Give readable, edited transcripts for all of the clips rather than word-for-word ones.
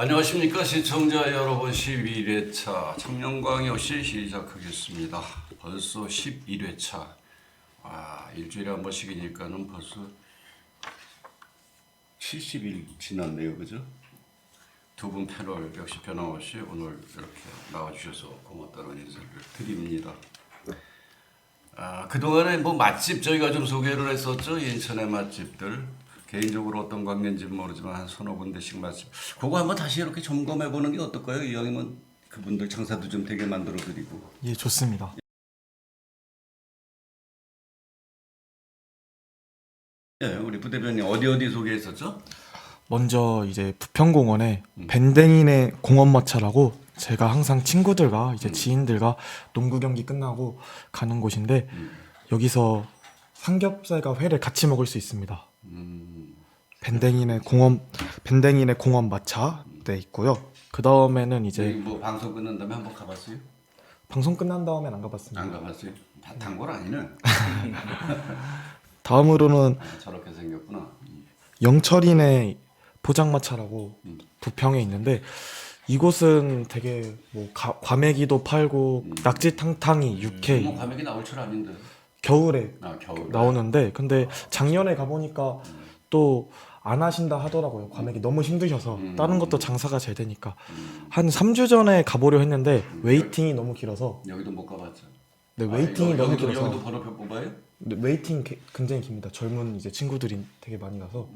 안녕하십니까 시청자 여러분. 11회차 청년광역시 시작하겠습니다. 벌써 11회차. 일주일에 한 번씩이니까는 벌써 70일 지났네요. 그죠? 두 분 패널 역시 변함없이 오늘 이렇게 나와주셔서 고맙다는 인사를 드립니다. 그동안에 뭐 맛집 저희가 좀 소개를 했었죠. 인천의 맛집들. 개인적으로 어떤 관계인지는 모르지만 한 서너 군데씩 맛집. 그거 한번 다시 이렇게 점검해 보는 게 어떨까요? 이왕이면 그분들 장사도 좀 되게 만들어 드리고. 예, 좋습니다. 예, 우리 부대변인 어디 소개했었죠? 먼저 이제 부평공원에 밴댕이네 공원마차라고 제가 항상 친구들과 이제 지인들과 농구 경기 끝나고 가는 곳인데 여기서 삼겹살과 회를 같이 먹을 수 있습니다. 밴댕이네 공원 마차 네 있고요. 그 다음에는 저희 이제 뭐 방송 끝난 다음에 한번 가봤어요? 방송 끝난 다음엔 안 가봤습니다. 안 가봤어요? 다 단골 아니네. 다음으로는 저렇게 생겼구나. 영철이네 포장마차라고 부평에 있는데 이곳은 되게 뭐 과메기도 팔고 낙지탕탕이 육회 뭐 과메기 나올 줄 아는데. 겨울에 겨울 나오는데 근데 작년에 가보니까 또 안 하신다 하더라고요. 과메기 너무 힘드셔서 다른 것도 장사가 잘 되니까 한 3주 전에 가보려 했는데 웨이팅이 너무 길어서 여기도 못 가봤죠. 네, 웨이팅이 너무 길어서 여기도 번호표 뽑아요? 네, 웨이팅 굉장히 깁니다. 젊은 이제 친구들이 되게 많이 가서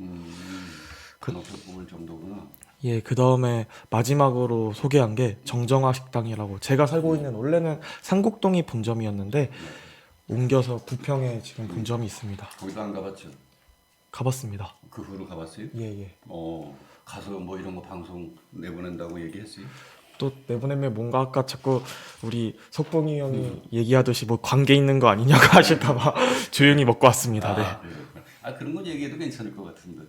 번호표 뽑을 정도구나. 예, 그 다음에 마지막으로 소개한 게 정정화 식당이라고 제가 살고 있는 원래는 상곡동이 본점이었는데 옮겨서 부평에 지금 본점이 있습니다. 거기도 안 가봤죠? 가봤습니다. 그 후로 가봤어요? 예. 가서 뭐 이런 거 방송 내보낸다고 얘기했어요? 또 내보내면 뭔가 아까 자꾸 우리 석봉이 형이 얘기하듯이 뭐 관계 있는 거 아니냐고 하실까봐 조용히 먹고 왔습니다. 네. 그래요. 그런 건 얘기해도 괜찮을 것 같은데.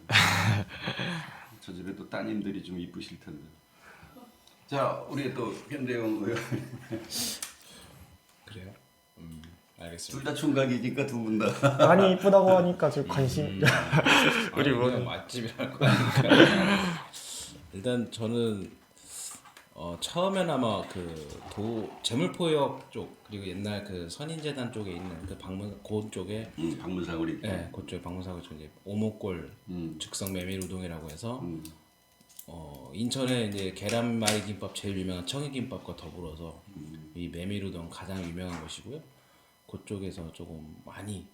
저 집에 또 따님들이 좀 이쁘실 텐데. 자, 우리 또 현대영 의원. 그래요? 알겠습니다. 둘 다 총각이니까 두 분 다. 많이 이쁘다고 하니까 저 관심. 우리 뭐 맛집이라고 하니까 일단 저는 처음엔 아마 그 재물포역 쪽 그리고 옛날 그 선인재단 쪽에 있는 그 고 쪽에 방문사거리. 네, 그쪽 방문사고 쪽에 오목골 즉석 메밀 우동이라고 해서 인천에 이제 계란말이 김밥 제일 유명한 청이김밥과 더불어서 이 메밀 우동 가장 유명한 곳이고요. 그쪽에서 조금 많이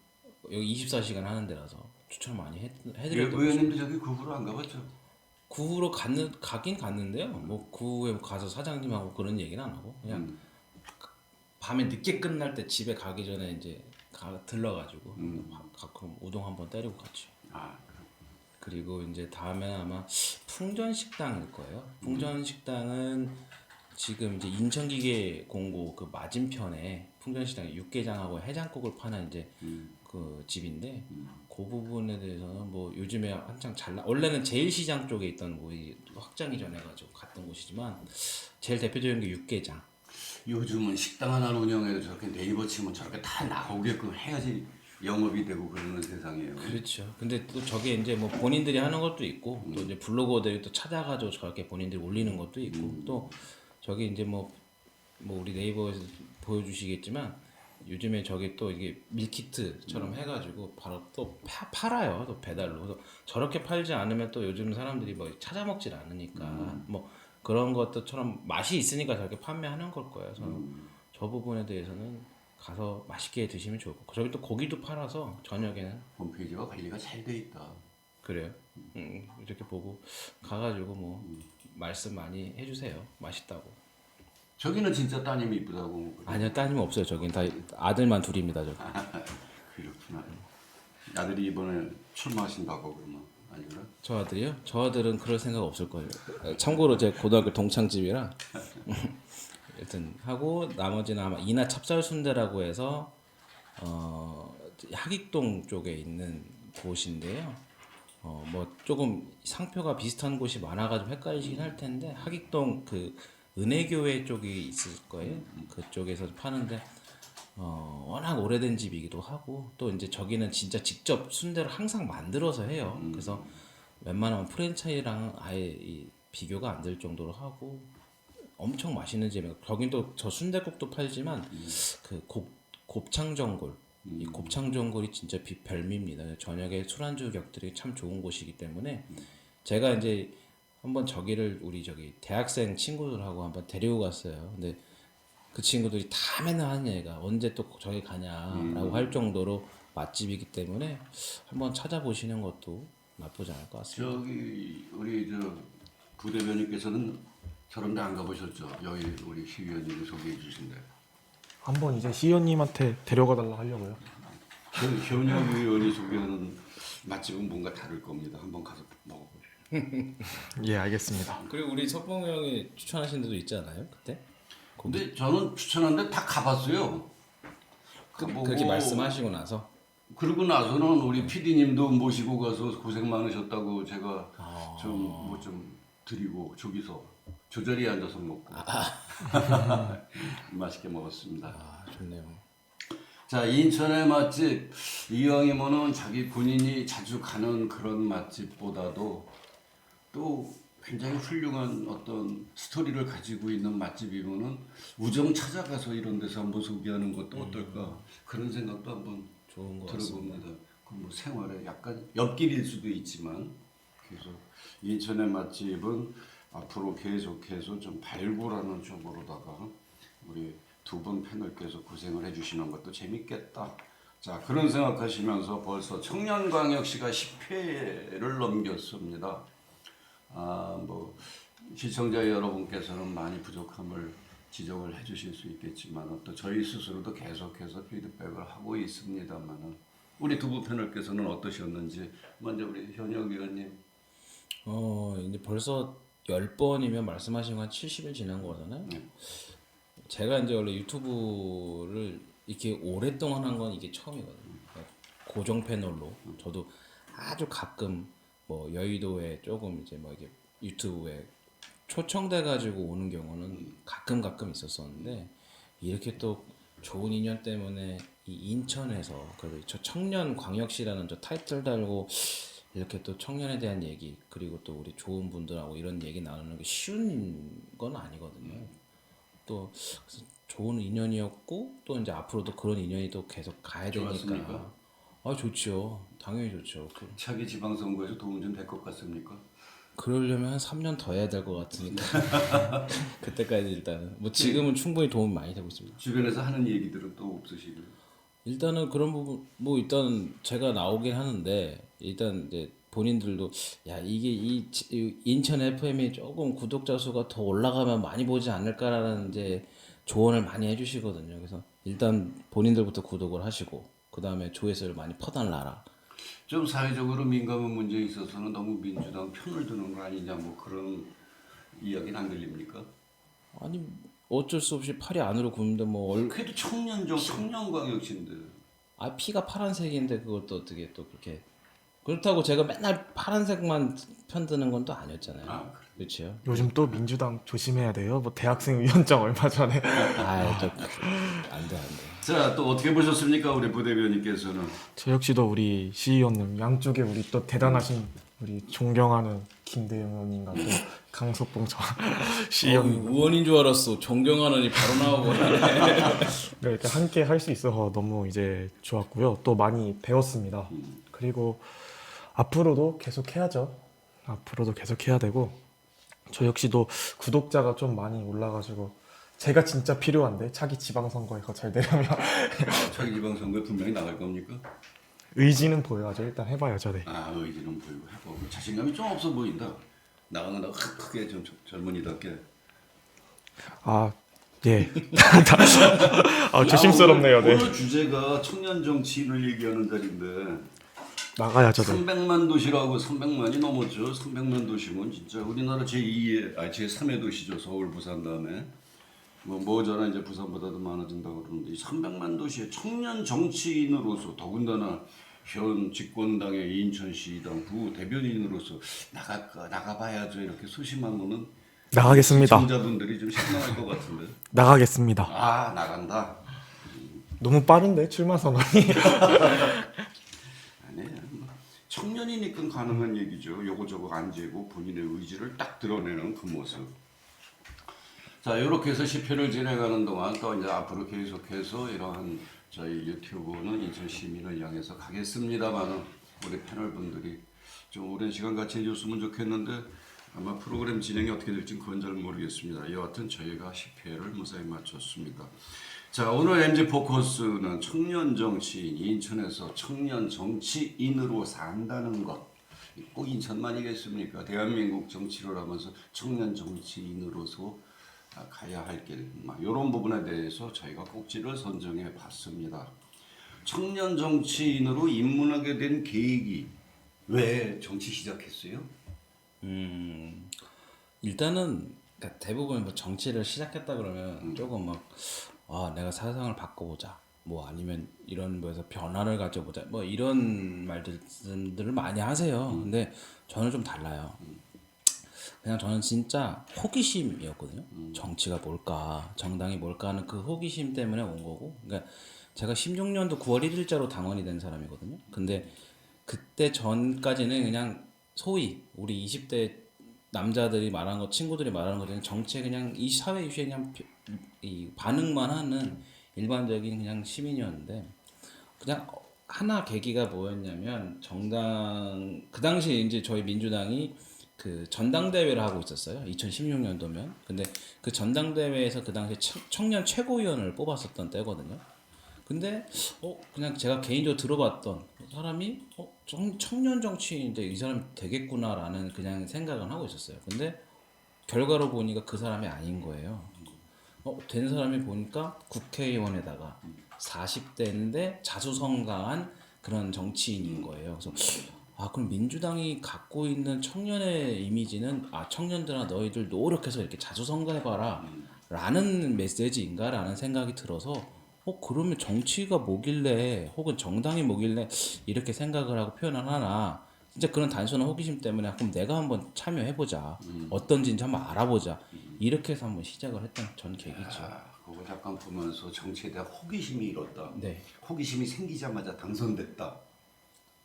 여기 24시간 하는 데라서 추천 많이 해드렸던 의원님도 저기 그 후로 안 가봤죠? 그 후로 가긴 갔는데요. 뭐 그 후에 가서 사장님하고 그런 얘기는 안 하고 그냥 밤에 늦게 끝날 때 집에 가기 전에 이제 들러가지고 가끔 우동 한번 때리고 갔죠. 그리고 이제 다음에는 아마 풍전식당일 거예요. 풍전식당은 지금 이제 인천기계 공고 그 맞은편에 풍전식당에 육개장하고 해장국을 파는 이제 그 집인데 그 부분에 대해서는 뭐 요즘에 한창 원래는 제일시장 쪽에 있던 곳이 확장이 전해가지고 갔던 곳이지만 제일 대표적인 게 육개장. 요즘은 식당 하나 운영해도 저렇게 네이버 치면 저렇게 다 나오게끔 해야지 영업이 되고 그러는 세상이에요. 그렇죠. 근데 또 저게 이제 뭐 본인들이 하는 것도 있고 또 이제 블로거들이 또 찾아가지고 저렇게 본인들이 올리는 것도 있고 또 저기 이제 뭐 우리 네이버에서 보여주시겠지만 요즘에 저기 또 이게 밀키트처럼 해가지고 바로 또 팔아요. 또 배달로. 그래서 저렇게 팔지 않으면 또 요즘 사람들이 뭐 찾아 먹질 않으니까 뭐 그런 것들처럼 맛이 있으니까 저렇게 판매하는 걸 거예요. 저는 저 부분에 대해서는 가서 맛있게 드시면 좋을 거고 저기 또 고기도 팔아서 저녁에는 홈페이지가 관리가 잘 돼 있다. 그래요. 이렇게 보고 가가지고 뭐 말씀 많이 해주세요. 맛있다고. 저기는 진짜 따님이 이쁘다고. 아니요, 따님 없어요. 저긴 다 아들만 둘입니다. 저기. 그렇구나. 아들이 이번에 출마하신다고 그러면 아니구나? 저 아들이요? 저 아들은 그럴 생각 없을 거예요. 참고로 제 고등학교 동창집이라 일단 하고 나머지는 아마 이나 찹쌀순대라고 해서 하익동 쪽에 있는 곳인데요. 뭐 조금 상표가 비슷한 곳이 많아가지고 헷갈리시긴 할 텐데 하익동 그 은혜교회 쪽이 있을 거예요. 그쪽에서 파는데 워낙 오래된 집이기도 하고 또 이제 저기는 진짜 직접 순대를 항상 만들어서 해요. 그래서 웬만하면 프랜차이랑 아예 비교가 안 될 정도로 하고 엄청 맛있는 집이에요. 거긴 또 저 순댓국도 팔지만 그 곱창전골 이 곱창전골이 진짜 별미입니다. 저녁에 술안주 격들이 참 좋은 곳이기 때문에 제가 이제 한번 저기를 우리 저기 대학생 친구들하고 한번 데리고 갔어요. 근데 그 친구들이 다 맨날 하는 얘기가 언제 또 저기 가냐라고 할 정도로 맛집이기 때문에 한번 찾아보시는 것도 나쁘지 않을 것 같습니다. 저기 우리 저 부대변인께서는 저런 데 안 가보셨죠? 여기 우리 시 의원님이 소개해 주신데. 한번 이제 시의원님한테 데려가 달라 하려고요. 현역 의원이 소개하는 맛집은 뭔가 다를 겁니다. 한번 가서 먹어보세요. 예, 알겠습니다. 그리고 우리 석봉 형이 추천하신 데도 있지 않아요? 그때? 근데 저는 추천한데 다 가봤어요. 그렇게 말씀하시고 나서 그러고 나서는 우리 PD님도 모시고 가서 고생 많으셨다고 제가 좀 뭐 좀 드리고 저기서 조절히 앉아서 먹고 맛있게 먹었습니다. 아 좋네요. 자, 인천의 맛집 이왕이면은 자기 본인이 자주 가는 그런 맛집보다도 또 굉장히 훌륭한 어떤 스토리를 가지고 있는 맛집이면은 우정 찾아가서 이런 데서 한번 소개하는 것도 어떨까 그런 생각도 한번 좋은 것 들어봅니다. 그 뭐 생활에 약간 옆길일 수도 있지만 그래서 인천의 맛집은 앞으로 계속해서 좀 발굴하는 쪽으로다가 우리 두 분 패널께서 고생을 해주시는 것도 재밌겠다. 자, 그런 생각하시면서 벌써 청년광역시가 10회를 넘겼습니다. 뭐 시청자 여러분께서는 많이 부족함을 지적을 해주실 수 있겠지만 또 저희 스스로도 계속해서 피드백을 하고 있습니다만은 우리 두 분 패널께서는 어떠셨는지 먼저 우리 현역 의원님. 이제 벌써 10번이면 말씀하신 건 70일 지난 거잖아요. 제가 이제 원래 유튜브를 이렇게 오랫동안 한 건 이게 처음이거든요. 고정 패널로 저도 아주 가끔 뭐 여의도에 조금 이제 뭐 이게 유튜브에 초청돼 가지고 오는 경우는 가끔 있었었는데 이렇게 또 좋은 인연 때문에 이 인천에서 그리고 저 청년광역시라는 저 타이틀 달고 이렇게 또 청년에 대한 얘기 그리고 또 우리 좋은 분들하고 이런 얘기 나누는 게 쉬운 건 아니거든요. 또 그래서 좋은 인연이었고 또 이제 앞으로도 그런 인연이 또 계속 가야 되니까. 좋았습니까? 아 좋죠. 당연히 좋죠. 차기 지방선거에서 도움 좀 될 것 같습니까? 그러려면 한 3년 더 해야 될 것 같으니까 그때까지 일단은 뭐 지금은 충분히 도움이 많이 되고 있습니다. 주변에서 하는 얘기들은 또 없으시고요. 일단은 그런 부분 뭐 일단 제가 나오긴 하는데 일단 이제 본인들도 야 이게 이 인천 FM이 조금 구독자 수가 더 올라가면 많이 보지 않을까라는 이제 조언을 많이 해주시거든요. 그래서 일단 본인들부터 구독을 하시고 그 다음에 조회수를 많이 퍼달라라. 좀 사회적으로 민감한 문제에 있어서는 너무 민주당 편을 드는 거 아니냐 뭐 그런 이야기는 안 들립니까? 아니 어쩔 수 없이 팔이 안으로 굽는데 뭐 그래도 청년광역시인데. 피가 파란색인데 그걸 또 어떻게 또 그렇게 그렇다고 제가 맨날 파란색만 편드는 건 또 아니었잖아요. 그렇죠. 요즘 또 민주당 조심해야 돼요. 뭐 대학생 위원장 얼마 전에 안돼. 자, 또 어떻게 보셨습니까, 우리 부대변인께서는? 저 역시도 우리 시의원님 양쪽에 우리 또 대단하신 우리 존경하는 김대영 의원님과 또 강석봉 시의원님 의원인 줄 알았어. 존경하느니 바로 나오고. 이렇게 함께 할 수 있어서 너무 이제 좋았고요. 또 많이 배웠습니다. 그리고 앞으로도 계속 해야죠. 앞으로도 계속 해야 되고 저 역시도 구독자가 좀 많이 올라가지고 제가 진짜 필요한데 차기 지방선거에서 잘 되려면 차기 지방선거에 분명히 나갈 겁니까? 의지는 보여야죠. 일단 해봐야죠. 네. 의지는 보이고 해보고 자신감이 좀 없어 보인다. 나가는다고 크게 좀 젊은이답게. 예. 조심스럽네요. 네. 오늘 주제가 청년 정치인을 얘기하는 자리인데 나가야죠. 네. 300만 도시라고 300만이 넘었죠. 300만 도시면 진짜 우리나라 제3의 도시죠. 서울, 부산 다음에 뭐잖아 이제 부산보다도 많아진다고 그러는데 이 300만 도시의 청년 정치인으로서 더군다나 현 집권당의 인천시당 부대변인으로서 나가봐야죠. 이렇게 소심하면은 나가겠습니다. 시청자분들이 좀 실망할 것 같은데. 나가겠습니다. 나간다. 너무 빠른데 출마 선언이. 아니에요. 청년인 충분히 가능한 얘기죠. 요거 저거 안 재고 본인의 의지를 딱 드러내는 그 모습. 자, 이렇게 해서 10회를 진행하는 동안 또 이제 앞으로 계속해서 이러한 저희 유튜브는 인천 시민을 향해서 가겠습니다만은 우리 패널 분들이 좀 오랜 시간 같이 해줬으면 좋겠는데 아마 프로그램 진행이 어떻게 될지 그건 잘 모르겠습니다. 여하튼 저희가 10회를 무사히 마쳤습니다. 자, 오늘 MG 포커스는 청년 정치인, 인천에서 청년 정치인으로 산다는 것. 꼭 인천만이겠습니까? 대한민국 정치를 하면서 청년 정치인으로서 가야 할 길, 이런 부분에 대해서 저희가 꼭지를 선정해 봤습니다. 청년 정치인으로 입문하게 된 계획이 왜 정치 시작했어요? 일단은 그러니까 대부분 뭐 정치를 시작했다 그러면 조금 막 내가 세상을 바꿔보자 뭐 아니면 이런 거에서 변화를 가져보자 뭐 이런 말들을 많이 하세요. 근데 저는 좀 달라요. 그냥 저는 진짜 호기심이었거든요. 정치가 뭘까, 정당이 뭘까 하는 그 호기심 때문에 온 거고. 그러니까 제가 16년도 9월 1일자로 당원이 된 사람이거든요. 근데 그때 전까지는 그냥 소위 우리 20대 남자들이 말하는 거, 친구들이 말하는 거 그냥 정치에 그냥 이 사회 이슈에 그냥 이 반응만 하는 일반적인 그냥 시민이었는데 그냥 하나 계기가 뭐였냐면 정당 그 당시에 이제 저희 민주당이 그 전당대회를 하고 있었어요. 2016년도면. 근데 그 전당대회에서 그 당시에 청년 최고위원을 뽑았었던 때거든요. 근데 그냥 제가 개인적으로 들어봤던 사람이 청년 정치인인데 이 사람이 되겠구나라는 그냥 생각은 하고 있었어요. 근데 결과로 보니까 그 사람이 아닌 거예요. 된 사람이 보니까 국회의원에다가 40대인데 자수성가한 그런 정치인인 거예요. 그래서 그럼 민주당이 갖고 있는 청년의 이미지는 청년들아 너희들 노력해서 이렇게 자수성가해봐라 라는 메시지인가 라는 생각이 들어서 그러면 정치가 뭐길래 혹은 정당이 뭐길래 이렇게 생각을 하고 표현을 하나 진짜 그런 단순한 호기심 때문에 그럼 내가 한번 참여해보자 어떤지인지 한번 알아보자 이렇게 해서 한번 시작을 했던 전 계기죠. 그거 잠깐 보면서 정치에 대한 호기심이 일었다. 네. 호기심이 생기자마자 당선됐다.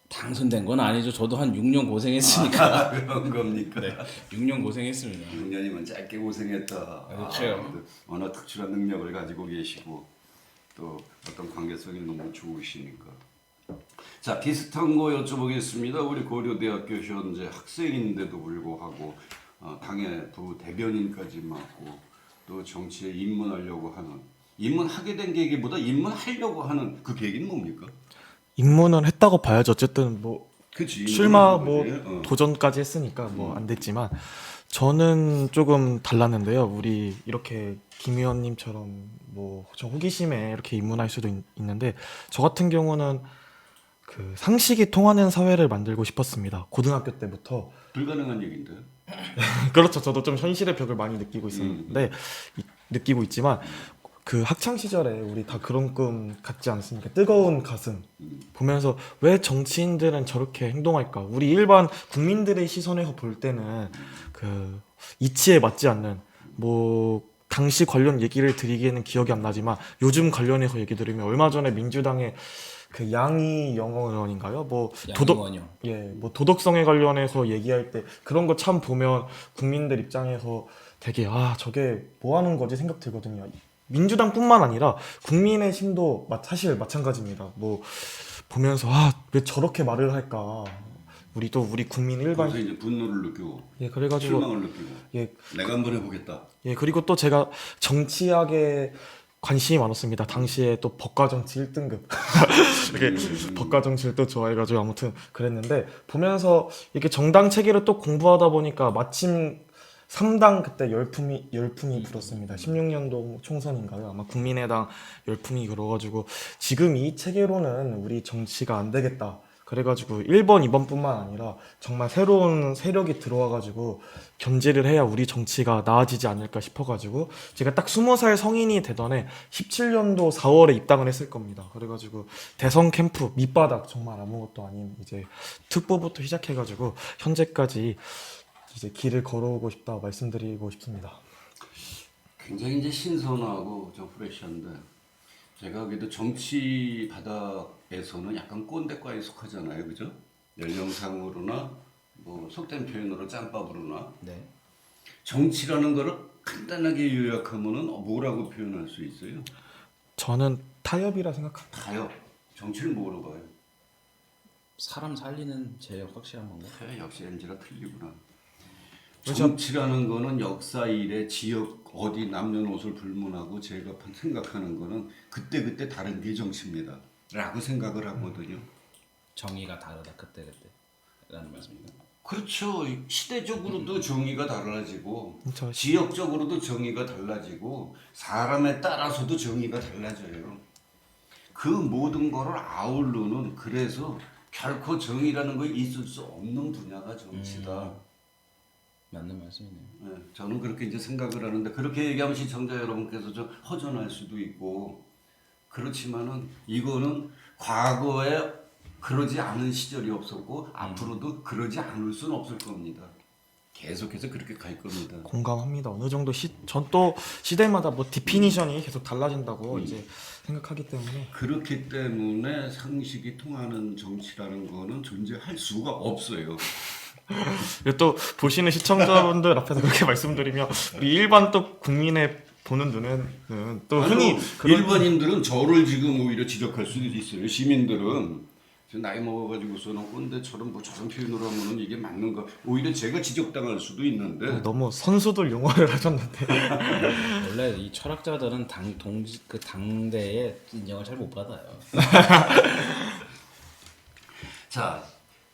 당선된 건 아니죠. 저도 한 6년 고생했으니까. 그런 겁니까? 네. 6년 고생했습니다. 6년이면 짧게 고생했다. 그렇죠. 워낙 특출한 능력을 가지고 계시고 또 어떤 관계성이 너무 좋으시니까. 자, 비슷한 거 여쭤보겠습니다. 우리 고려대학교 현재 학생인데도 불구하고 당의 부대변인까지 맡고 또 정치에 입문하려고 하는 입문하게 된 계기보다 입문하려고 하는 그 계기는 뭡니까? 입문은 했다고 봐야죠. 어쨌든 뭐 그치, 출마 입문하는 뭐 거지. 도전까지 했으니까 뭐 안 됐지만 저는 조금 달랐는데요. 우리 이렇게 김 의원님처럼 뭐 저 호기심에 이렇게 입문할 수도 있는데 저 같은 경우는 그 상식이 통하는 사회를 만들고 싶었습니다. 고등학교 때부터. 불가능한 얘기인데. 그렇죠. 저도 좀 현실의 벽을 많이 느끼고 있었는데 느끼고 있지만 그 학창 시절에 우리 다 그런 꿈 갖지 않습니까? 뜨거운 가슴 보면서 왜 정치인들은 저렇게 행동할까? 우리 일반 국민들의 시선에서 볼 때는 그 이치에 맞지 않는 뭐 당시 관련 얘기를 드리기에는 기억이 안 나지만 요즘 관련해서 얘기 드리면 얼마 전에 민주당의 그 양희 영어 의원인가요? 뭐 양의원이요. 뭐 도덕성에 관련해서 얘기할 때 그런 거 참 보면 국민들 입장에서 되게 저게 뭐 하는 거지 생각 들거든요. 민주당뿐만 아니라 국민의 심도 사실 마찬가지입니다. 뭐 보면서 왜 저렇게 말을 할까? 우리 국민 일반 그래서 이제 분노를 느끼고 그래가지고 실망을 느끼고 내가 한번 해보겠다. 그리고 또 제가 정치학에 관심이 많았습니다. 당시에 또 법과정치 1등급 이렇게 법과정치를 또 좋아해가지고 아무튼 그랬는데 보면서 이렇게 정당 체계를 또 공부하다 보니까 마침 3당 그때 열풍이 불었습니다. 16년도 총선인가요? 아마 국민의당 열풍이 불어가지고 지금 이 체계로는 우리 정치가 안 되겠다. 그래가지고 1번, 2번뿐만 아니라 정말 새로운 세력이 들어와가지고 견제를 해야 우리 정치가 나아지지 않을까 싶어가지고 제가 딱 20살 성인이 되던 해 17년도 4월에 입당을 했을 겁니다. 그래가지고 대선 캠프 밑바닥 정말 아무것도 아닌 이제 특보부터 시작해가지고 현재까지 이제 길을 걸어오고 싶다 말씀드리고 싶습니다. 굉장히 이제 신선하고 좀 프레시한데 제가 그래도 정치 바닥에서는 약간 꼰대과에 속하잖아요, 그죠? 연령상으로나 뭐 속된 표현으로 짬밥으로나 네. 정치라는 거를 간단하게 요약하면은 뭐라고 표현할 수 있어요? 저는 타협이라 생각합니다. 타협. 정치를 뭐로 봐요? 사람 살리는 제일 확실한 건가? 역시 NG가 틀리구나. 그렇죠. 정치라는 거는 역사 일에 지역 어디 남녀노소를 불문하고 제가 생각하는 거는 그때 다른 게 정치입니다. 라고 생각을 하거든요. 정의가 다르다 그때라는 말씀입니다. 그렇죠. 시대적으로도 정의가 달라지고 그렇죠. 지역적으로도 정의가 달라지고 사람에 따라서도 정의가 달라져요. 그 모든 거를 아우르는 그래서 결코 정의라는 거 있을 수 없는 분야가 정치다. 맞는 말씀이네요. 네, 저는 그렇게 이제 생각을 하는데 그렇게 얘기하면 시청자 여러분께서 좀 허전할 수도 있고 그렇지만은 이거는 과거에 그러지 않은 시절이 없었고 앞으로도 그러지 않을 수는 없을 겁니다. 계속해서 그렇게 갈 겁니다. 공감합니다. 어느 정도 전 또 시대마다 뭐 디피니션이 계속 달라진다고 이제 생각하기 때문에 그렇기 때문에 상식이 통하는 정치라는 거는 존재할 수가 없어요. 그리고 또 보시는 시청자분들 앞에서 그렇게 말씀드리면 우리 일반 또 국민의 보는 눈에는 또 흔히 아니요, 일반인들은 저를 지금 오히려 지적할 수도 있어요. 시민들은 저 나이 먹어가지고서는 꼰대처럼 뭐 저런 표현으로 하면은 이게 맞는가? 오히려 제가 지적당할 수도 있는데 너무 선수들 용어를 하셨는데 원래 이 철학자들은 당대의 인정을 잘 못 받아요. 자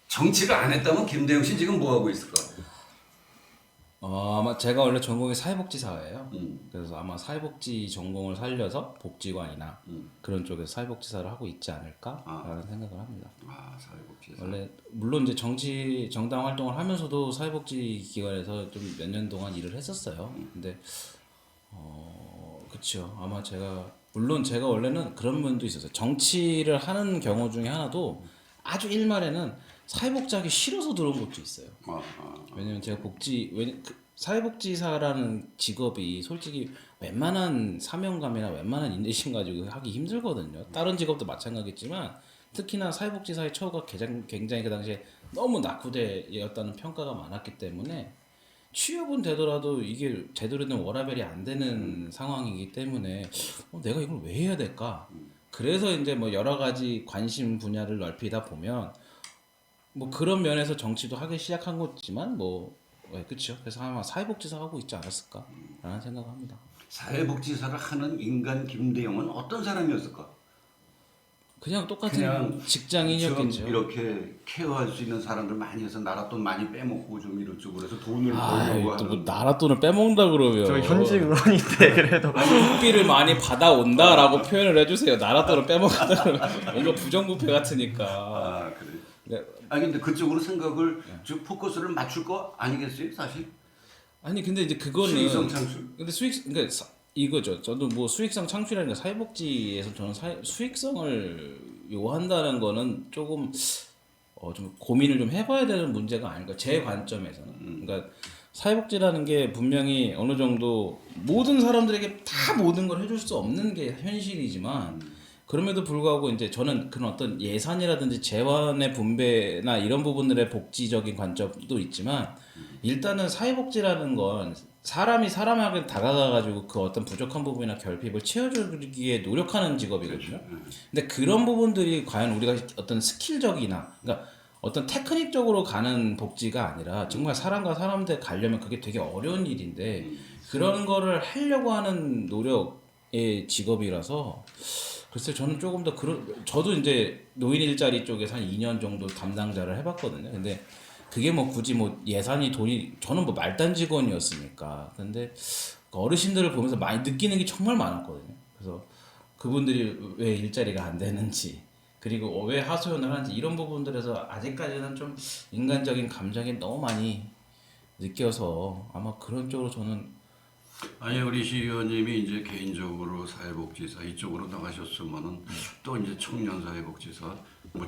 정치를 안 했다면 김대영 씨 지금 뭐 하고 있을까? 아마 제가 원래 전공이 사회복지사예요. 그래서 아마 사회복지 전공을 살려서 복지관이나 그런 쪽에서 사회복지사를 하고 있지 않을까라는 생각을 합니다. 사회복지사. 원래 물론 이제 정당 활동을 하면서도 사회복지 기관에서 좀 몇 년 동안 일을 했었어요. 근데 그렇죠. 아마 물론 제가 원래는 그런 면도 있었어요. 정치를 하는 경우 중에 하나도 아주 일말에는 사회복지하기 싫어서 들어온 것도 있어요. 왜냐면 제가 사회복지사라는 직업이 솔직히 웬만한 사명감이나 웬만한 인내심 가지고 하기 힘들거든요. 다른 직업도 마찬가지겠지만 특히나 사회복지사의 처우가 굉장히 그 당시에 너무 낙후되었다는 평가가 많았기 때문에 취업은 되더라도 이게 제대로 된 워라밸이 안 되는 상황이기 때문에 내가 이걸 왜 해야 될까? 그래서 이제 뭐 여러 가지 관심 분야를 넓히다 보면 뭐 그런 면에서 정치도 하기 시작한 거지만 그렇죠. 그래서 아마 사회복지사 하고 있지 않았을까라는 생각합니다. 사회복지사를 하는 인간 김대영은 어떤 사람이었을까? 그냥 똑같은 그냥 직장인이었겠죠. 좀 이렇게 케어할 수 있는 사람들 많이 해서 나라 돈 많이 빼먹고 좀 이런 쪽으로 해서 돈을 벌려고 또뭐 하는. 나라 돈을 빼먹는다 그러면 저 현직 의원인데 그래도 국비를 많이 받아온다라고 표현을 해주세요. 나라 돈을 빼먹는다 그러면 뭔가 부정부패 같으니까. 그래. 네. 근데 그쪽으로 생각을 좀 포커스를 맞출 거 아니겠어요, 사실? 아니 근데 이제 그거는 수익성 창출. 근데 그러니까 이거죠. 저도 뭐 수익성 창출이라는 게 사회복지에서 저는 수익성을 요한다는 거는 조금 좀 고민을 좀 해봐야 되는 문제가 아닐까 제 관점에서는. 그러니까 사회복지라는 게 분명히 어느 정도 모든 사람들에게 다 모든 걸 해줄 수 없는 게 현실이지만 그럼에도 불구하고 이제 저는 그런 어떤 예산이라든지 재원의 분배나 이런 부분들의 복지적인 관점도 있지만 일단은 사회복지라는 건 사람이 사람에게 다가가가지고 그 어떤 부족한 부분이나 결핍을 채워주기에 노력하는 직업이거든요. 근데 그런 부분들이 과연 우리가 어떤 스킬적이나 그러니까 어떤 테크닉적으로 가는 복지가 아니라 정말 사람과 사람들 가려면 그게 되게 어려운 일인데 그런 거를 하려고 하는 노력의 직업이라서 글쎄 저는 조금 더 저도 이제 노인 일자리 쪽에서 한 2년 정도 담당자를 해봤거든요. 근데 그게 뭐 굳이 뭐 예산이 저는 뭐 말단 직원이었으니까. 근데 어르신들을 보면서 많이 느끼는 게 정말 많았거든요. 그래서 그분들이 왜 일자리가 안 되는지 그리고 왜 하소연을 하는지 이런 부분들에서 아직까지는 좀 인간적인 감정이 너무 많이 느껴서 아마 그런 쪽으로 저는 아니 우리 시 의원님이 이제 개인적으로 사회복지사 이쪽으로 나가셨으면은 또 이제 청년 사회복지사 뭐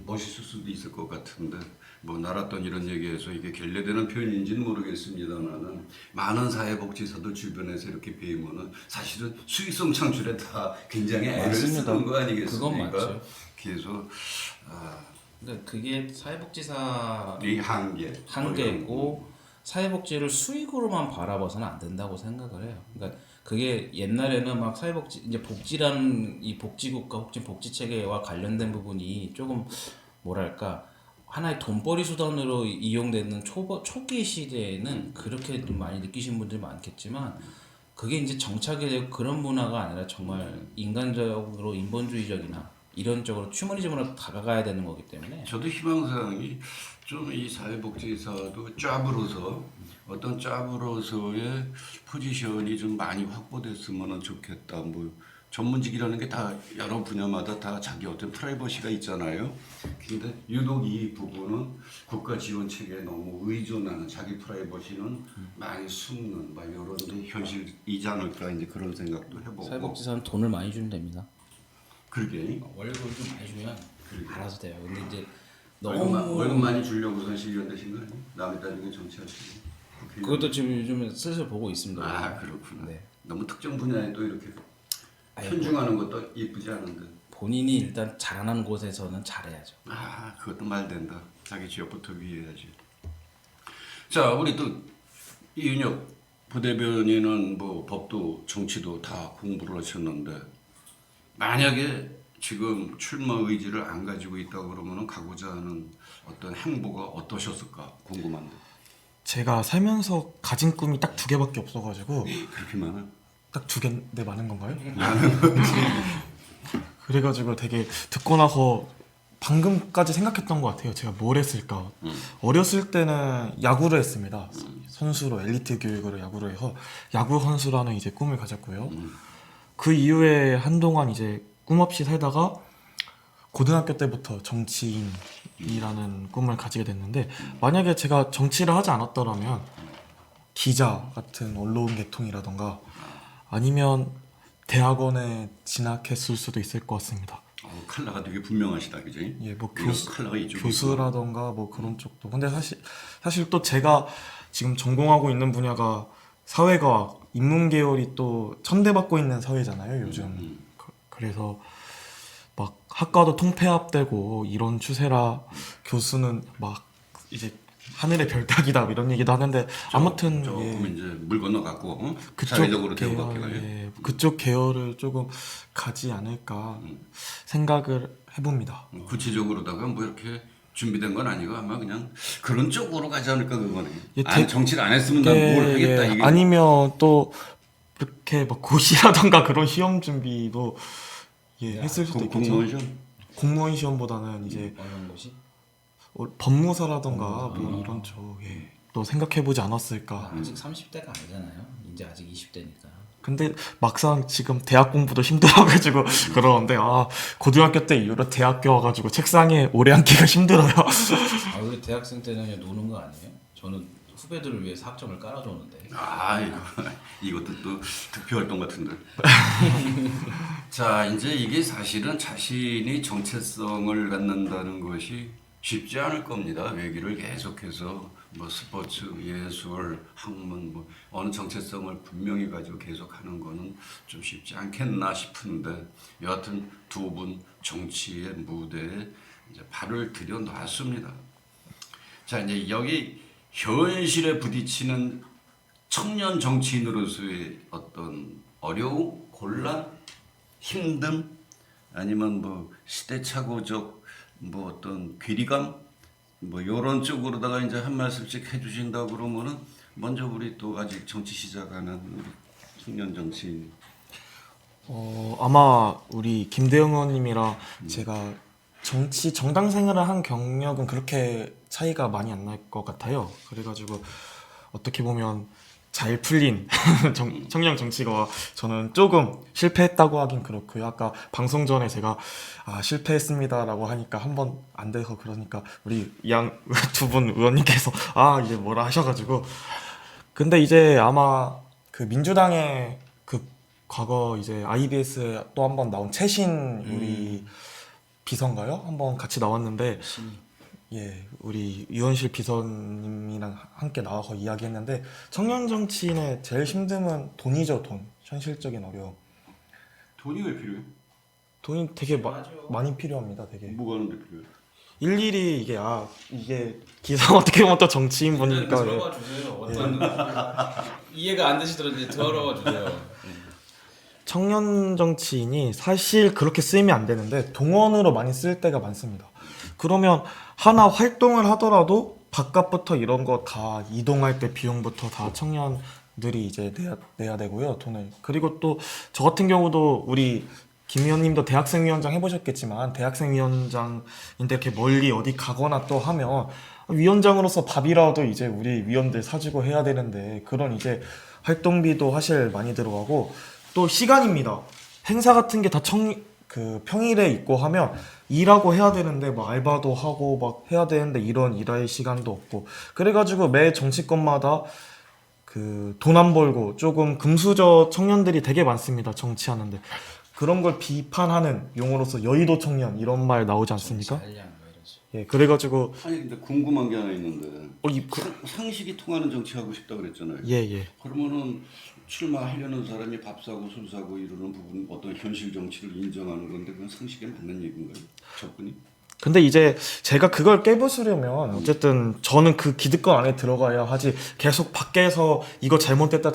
멋있을 수도 있을 것 같은데 뭐 나랏돈 이런 얘기해서 이게 결례되는 표현인지는 모르겠습니다만은 많은 사회복지사들 주변에서 이렇게 배우면은 사실은 수익성 창출에 다 굉장히 애를 맞습니다. 쓰는 거 그건 아니겠습니까? 맞죠. 그래서 그러니까 그게 사회복지사 이 한계. 한계고 사회복지를 수익으로만 바라봐서는 안 된다고 생각을 해요. 그러니까 그게 옛날에는 막 사회복지 이제 복지라는 이 복지국가 혹은 복지 체계와 관련된 부분이 조금 뭐랄까 하나의 돈벌이 수단으로 이용되는 초기 시대에는 그렇게 좀 많이 느끼신 분들이 많겠지만 그게 이제 정착이 되고 그런 문화가 아니라 정말 인간적으로 인본주의적이나 이런 쪽으로 휴머니즘으로 다가가야 되는 거기 때문에 저도 희망사항이 좀 이 사회복지사도 짭으로서 어떤 짭으로서의 포지션이 좀 많이 확보됐으면 좋겠다. 뭐 전문직이라는 게 다 여러 분야마다 다 자기 어떤 프라이버시가 있잖아요. 근데 유독 이 부분은 국가 지원 체계에 너무 의존하는 자기 프라이버시는 많이 숨는 막 이런 게 현실이지 않을까 이제 그런 생각도 해보고. 사회복지사는 돈을 많이 주면 됩니다. 그러게. 월급을 좀 많이 주면 알아서 돼요. 근데 이제 월급 많이 주려고선 실현되신 거 아니에요? 남의 따지게 정치하시고. 그것도 지금 요즘에 슬슬 보고 있습니다. 아 그렇구나. 네. 너무 특정 분야에 또 이렇게 아니, 편중하는 것도 이쁘지 않은데. 본인이 일단 잘하는 곳에서는 잘해야죠. 아 그것도 말된다. 자기 지역부터 위해야지. 자 우리 또 이윤혁 부대변인은 뭐 법도 정치도 다 공부를 하셨는데 만약에 지금 출마 의지를 안 가지고 있다 그러면은 가고자 하는 어떤 행보가 어떠셨을까 궁금한데. 제가 살면서 가진 꿈이 딱 2개밖에 없어가지고 그렇게 많아? 딱 2개인데 많은 건가요? 그래가지고 되게 듣고 나서 방금까지 생각했던 것 같아요. 제가 뭘 했을까? 어렸을 때는 야구를 했습니다. 선수로 엘리트 교육으로 야구를 해서 야구 선수라는 이제 꿈을 가졌고요. 그 이후에 한동안 이제 꿈 없이 살다가 고등학교 때부터 정치인이라는 꿈을 가지게 됐는데 만약에 제가 정치를 하지 않았더라면 기자 같은 언론 계통이라던가 아니면 대학원에 진학했을 수도 있을 것 같습니다. 칼라가 되게 분명하시다, 그지? 예, 뭐 칼라가 이쪽에 교수라던가 뭐 그런 쪽도. 근데 사실 또 제가 지금 전공하고 있는 분야가 사회과학, 인문 계열이 또 천대받고 있는 사회잖아요, 요즘. 그래서 막 학과도 통폐합되고 이런 추세라 교수는 막 이제 하늘의 별 따기다 이런 얘기도 하는데 아무튼 조금 예, 이제 물 건너갔고 그쪽 사회적으로 계열, 대우받기가 예, 그쪽 계열을 조금 가지 않을까 생각을 해봅니다. 구체적으로다가 뭐 이렇게 준비된 건 아니고 아마 그냥 그런 쪽으로 가지 않을까 그거네. 예, 정치를 안 했으면 난 뭘 하겠다 예, 이게. 아니면 또 이렇게 막 고시라던가 그런 시험 준비도 예, 했을 수도 있겠죠. 공무원 시험. 공무원 시험보다는 이제 어느 곳이? 법무사라던가 뭐 이런 쪽 예, 또 생각해보지 않았을까. 아직 30대가 아니잖아요. 이제 아직 20대니까. 근데 막상 지금 대학 공부도 힘들어가지고 그러는데 고등학교 때 이후로 대학교 와가지고 책상에 오래 앉기가 힘들어요. 원래 대학생 때는 그냥 노는 거 아니에요? 저는 후배들을 위해서 학점을 깔아줬는데. 이것도 또 득표 활동 같은데. 자 이제 이게 사실은 자신이 정체성을 갖는다는 것이 쉽지 않을 겁니다. 외기를 계속해서 뭐 스포츠, 예술, 학문 뭐 어느 정체성을 분명히 가지고 계속하는 거는 좀 쉽지 않겠나 싶은데 여하튼 두 분 정치의 무대에 이제 발을 들여놨습니다. 자 이제 여기 현실에 부딪히는 청년 정치인으로서의 어떤 어려움, 곤란, 힘듦 아니면 뭐 시대착오적 뭐 어떤 괴리감 뭐 이런 쪽으로다가 이제 한 말씀씩 해주신다 그러면은 먼저 우리 또 아직 정치 시작하는 우리 청년 정치인. 아마 우리 김대영 의원님이랑 제가 정당 생활을 한 경력은 그렇게 차이가 많이 안 날 것 같아요. 그래가지고 어떻게 보면 잘 풀린 청년 정치가와 저는 조금 실패했다고 하긴 그렇고요. 아까 방송 전에 제가 실패했습니다라고 하니까 한 번 안 돼서 그러니까 우리 두 분 의원님께서 이제 뭐라 하셔가지고 근데 이제 아마 그 민주당의 그 과거 이제 IBS에 또 한 번 나온 최신 우리 비서인가요? 한번 같이 나왔는데 예, 우리 유현실 비서님이랑 함께 나와서 이야기했는데 청년 정치인의 제일 힘듦은 돈이죠, 돈. 현실적인 어려움. 돈이 왜 필요해? 돈이 되게 맞아요. 많이 필요합니다, 되게. 뭐가 하는데 필요해? 일일이 이게 기사 어떻게 보면 또 정치인 분이니까 들어가 주세요. 어떤 이해가 안 되시더라도 이제 들어가 주세요. 청년 정치인이 사실 그렇게 쓰이면 안 되는데 동원으로 많이 쓸 때가 많습니다. 그러면 하나 활동을 하더라도 바깥부터 이런 거 다 이동할 때 비용부터 다 청년들이 이제 내야 되고요, 돈을. 그리고 또 저 같은 경우도 우리 김 의원님도 대학생 위원장 해보셨겠지만 대학생 위원장인데 이렇게 멀리 어디 가거나 또 하면 위원장으로서 밥이라도 이제 우리 위원들 사주고 해야 되는데 그런 이제 활동비도 사실 많이 들어가고 또 시간입니다. 행사 같은 게 다 평일에 있고 하면 일하고 해야 되는데 뭐 알바도 하고 막 해야 되는데 이런 일할 시간도 없고 그래가지고 매 정치권마다 그 돈 안 벌고 조금 금수저 청년들이 되게 많습니다. 정치하는데 그런 걸 비판하는 용어로서 여의도 청년 이런 말 나오지 않습니까? 잘량 뭐 이러지. 예, 그래가지고 아니 근데 궁금한 게 하나 있는데 이 상식이 통하는 정치하고 싶다 그랬잖아요. 예. 그러면은 출마하려는 사람이 밥 사고 술 사고 이러는 부분 어떤 현실 정치를 인정하는 건데 그건 상식에 맞는 얘기인가요? 접근이? 근데 이제 제가 그걸 깨부수려면 어쨌든 저는 그 기득권 안에 들어가야 하지 계속 밖에서 이거 잘못됐다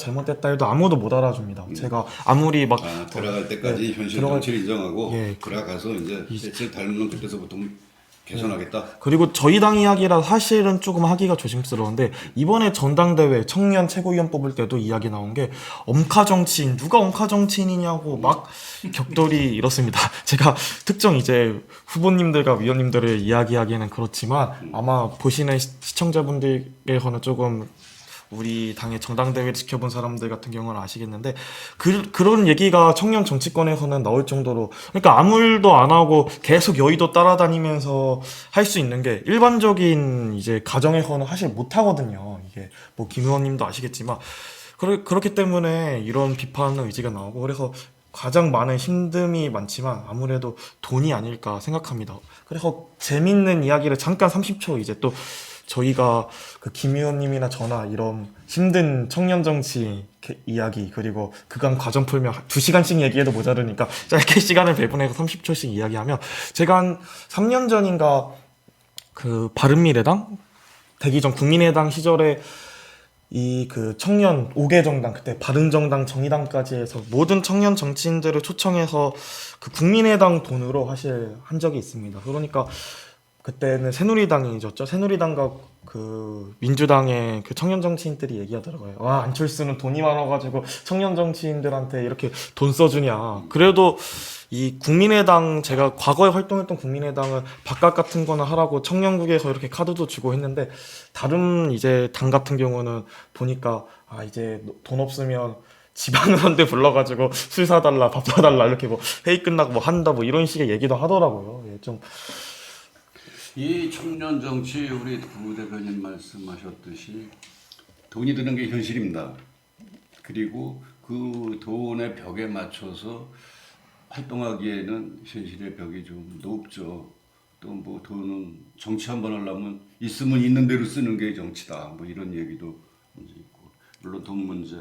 해도 아무도 못 알아줍니다. 제가 아무리 막 들어갈 때까지 네, 현실 들어갈- 정치를 인정하고 예, 들어가서 이제 대체 닮는 그때서부터 개선하겠다. 그리고 저희 당 이야기라 사실은 조금 하기가 조심스러운데 이번에 전당대회 청년 최고위원 뽑을 때도 이야기 나온 게 엄카 정치인 누가 엄카 정치인이냐고 막 격돌이 이렇습니다. 제가 특정 이제 후보님들과 위원님들을 이야기하기에는 그렇지만 아마 보시는 시청자분들께서는 조금 우리 당의 전당대회를 지켜본 사람들 같은 경우는 아시겠는데 그런 얘기가 청년 정치권에서는 나올 정도로 그러니까 아무 일도 안 하고 계속 여의도 따라다니면서 할 수 있는 게 일반적인 이제 가정에서는 사실 못 하거든요. 이게 뭐 김 의원님도 아시겠지만 그렇기 때문에 이런 비판의 의지가 나오고 그래서 가장 많은 힘듦이 많지만 아무래도 돈이 아닐까 생각합니다. 그래서 재밌는 이야기를 잠깐 30초 이제 또 저희가 그 김 의원님이나 저나 이런 힘든 청년 정치 이야기 그리고 그간 과정 풀면 2시간씩 얘기해도 모자르니까 짧게 시간을 배분해서 30초씩 이야기하면 제가 한 3년 전인가 그 바른미래당 되기 전 국민의당 시절에 이 그 청년 5개 정당 그때 바른정당 정의당까지 해서 모든 청년 정치인들을 초청해서 그 국민의당 돈으로 사실 한 적이 있습니다. 그러니까 그때는 새누리당이 졌죠. 새누리당과 그 민주당의 그 청년 정치인들이 얘기하더라고요. 와, 안철수는 돈이 많아가지고 청년 정치인들한테 이렇게 돈 써주냐. 그래도 이 국민의당 제가 과거에 활동했던 국민의당은 밥값 같은 거나 하라고 청년국에서 이렇게 카드도 주고 했는데 다른 이제 당 같은 경우는 보니까 아 이제 돈 없으면 지방의원들 불러가지고 술 사달라 밥 사달라 이렇게 뭐 회의 끝나고 뭐 한다 뭐 이런 식의 얘기도 하더라고요. 예, 좀 이 청년 정치 우리 부 대표님 말씀하셨듯이 돈이 드는 게 현실입니다. 그리고 그 돈의 벽에 맞춰서 활동하기에는 현실의 벽이 좀 높죠. 또 뭐 돈은 정치 한번 하려면 있으면 있는 대로 쓰는 게 정치다. 뭐 이런 얘기도 이제 있고 물론 돈 문제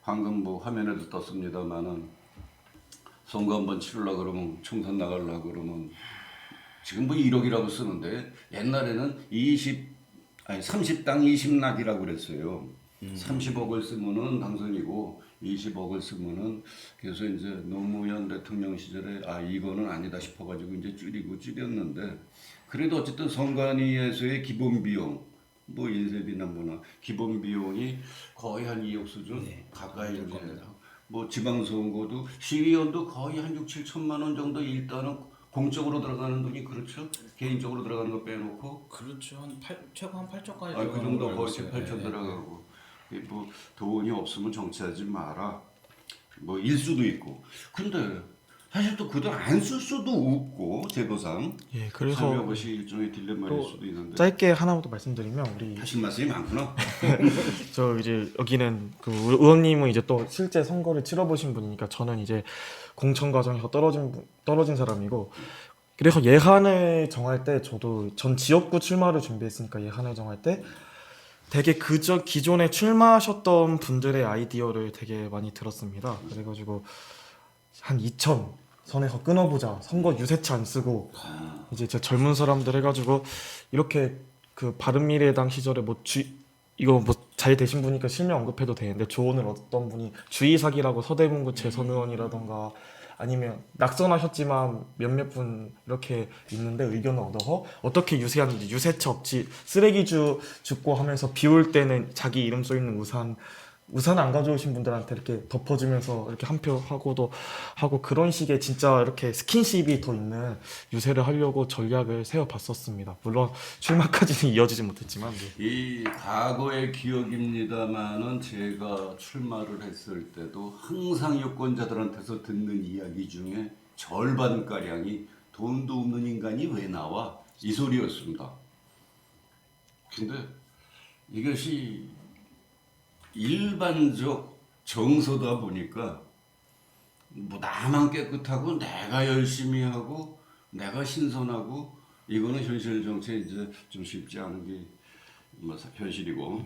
방금 뭐 화면에도 떴습니다만은 선거 한번 치르려 그러면 총선 나가려 그러면 지금 뭐 1억이라고 쓰는데 옛날에는 30당 20낙이라고 그랬어요. 30억을 쓰면은 당선이고 20억을 쓰면은 그래서 이제 노무현 대통령 시절에 아 이거는 아니다 싶어가지고 이제 줄였는데 그래도 어쨌든 선관위에서의 기본 비용 뭐 인쇄비나 뭐나 기본 비용이 거의 한 2억 수준 가까이 이제 뭐 지방선거도 시의원도 거의 한 6, 7천만 원 정도 일단은 공적으로 들어가는 돈이 그렇죠? 개인적으로 들어가는 거 빼놓고 그렇죠. 최고 한 8조까지 그 정도 거의 7, 8천 들어가고 뭐 돈이 없으면 정치하지 마라 뭐 일 수도 있고 근데 사실 또 그 돈 안 쓸 수도 없고 제도상 예, 그래서 삶의 것이 일종의 딜레마일 수도 있는데 짧게 하나 더 말씀드리면 우리 하실 말씀이 많구나. 저 이제 여기는 그 의원님은 이제 또 실제 선거를 치러보신 분이니까 저는 이제 공천 과정에서 떨어진 사람이고 그래서 예산을 정할 때 저도 전 지역구 출마를 준비했으니까 예산을 정할 때 되게 그저 기존에 출마하셨던 분들의 아이디어를 되게 많이 들었습니다. 그래가지고 한 선에서 끊어보자. 선거 유세차 안 쓰고 이제 제 젊은 사람들 해가지고 이렇게 그 바른미래당 시절에 이거 뭐 잘 되신 분이니까 실명 언급해도 되는데 조언을 얻었던 분이 주의사기라고 서대문구 재선 의원이라던가 아니면 낙선하셨지만 몇몇 분 이렇게 있는데 의견을 얻어서 어떻게 유세하는지 유세차 없이 쓰레기주 줍고 하면서 비 올 때는 자기 이름 써 있는 우산 안 가져오신 분들한테 이렇게 덮어주면서 이렇게 한 표 하고도 하고 그런 식의 진짜 이렇게 스킨십이 더 있는 유세를 하려고 전략을 세워봤었습니다. 물론 출마까지는 이어지지 못했지만 이 과거의 기억입니다만은 제가 출마를 했을 때도 항상 유권자들한테서 듣는 이야기 중에 절반 가량이 돈도 없는 인간이 왜 나와 이 소리였습니다. 근데 이것이 일반적 정서다 보니까 뭐 나만 깨끗하고 내가 열심히 하고 내가 신선하고 이거는 현실 정치에 이제 좀 쉽지 않은 게 뭐 현실이고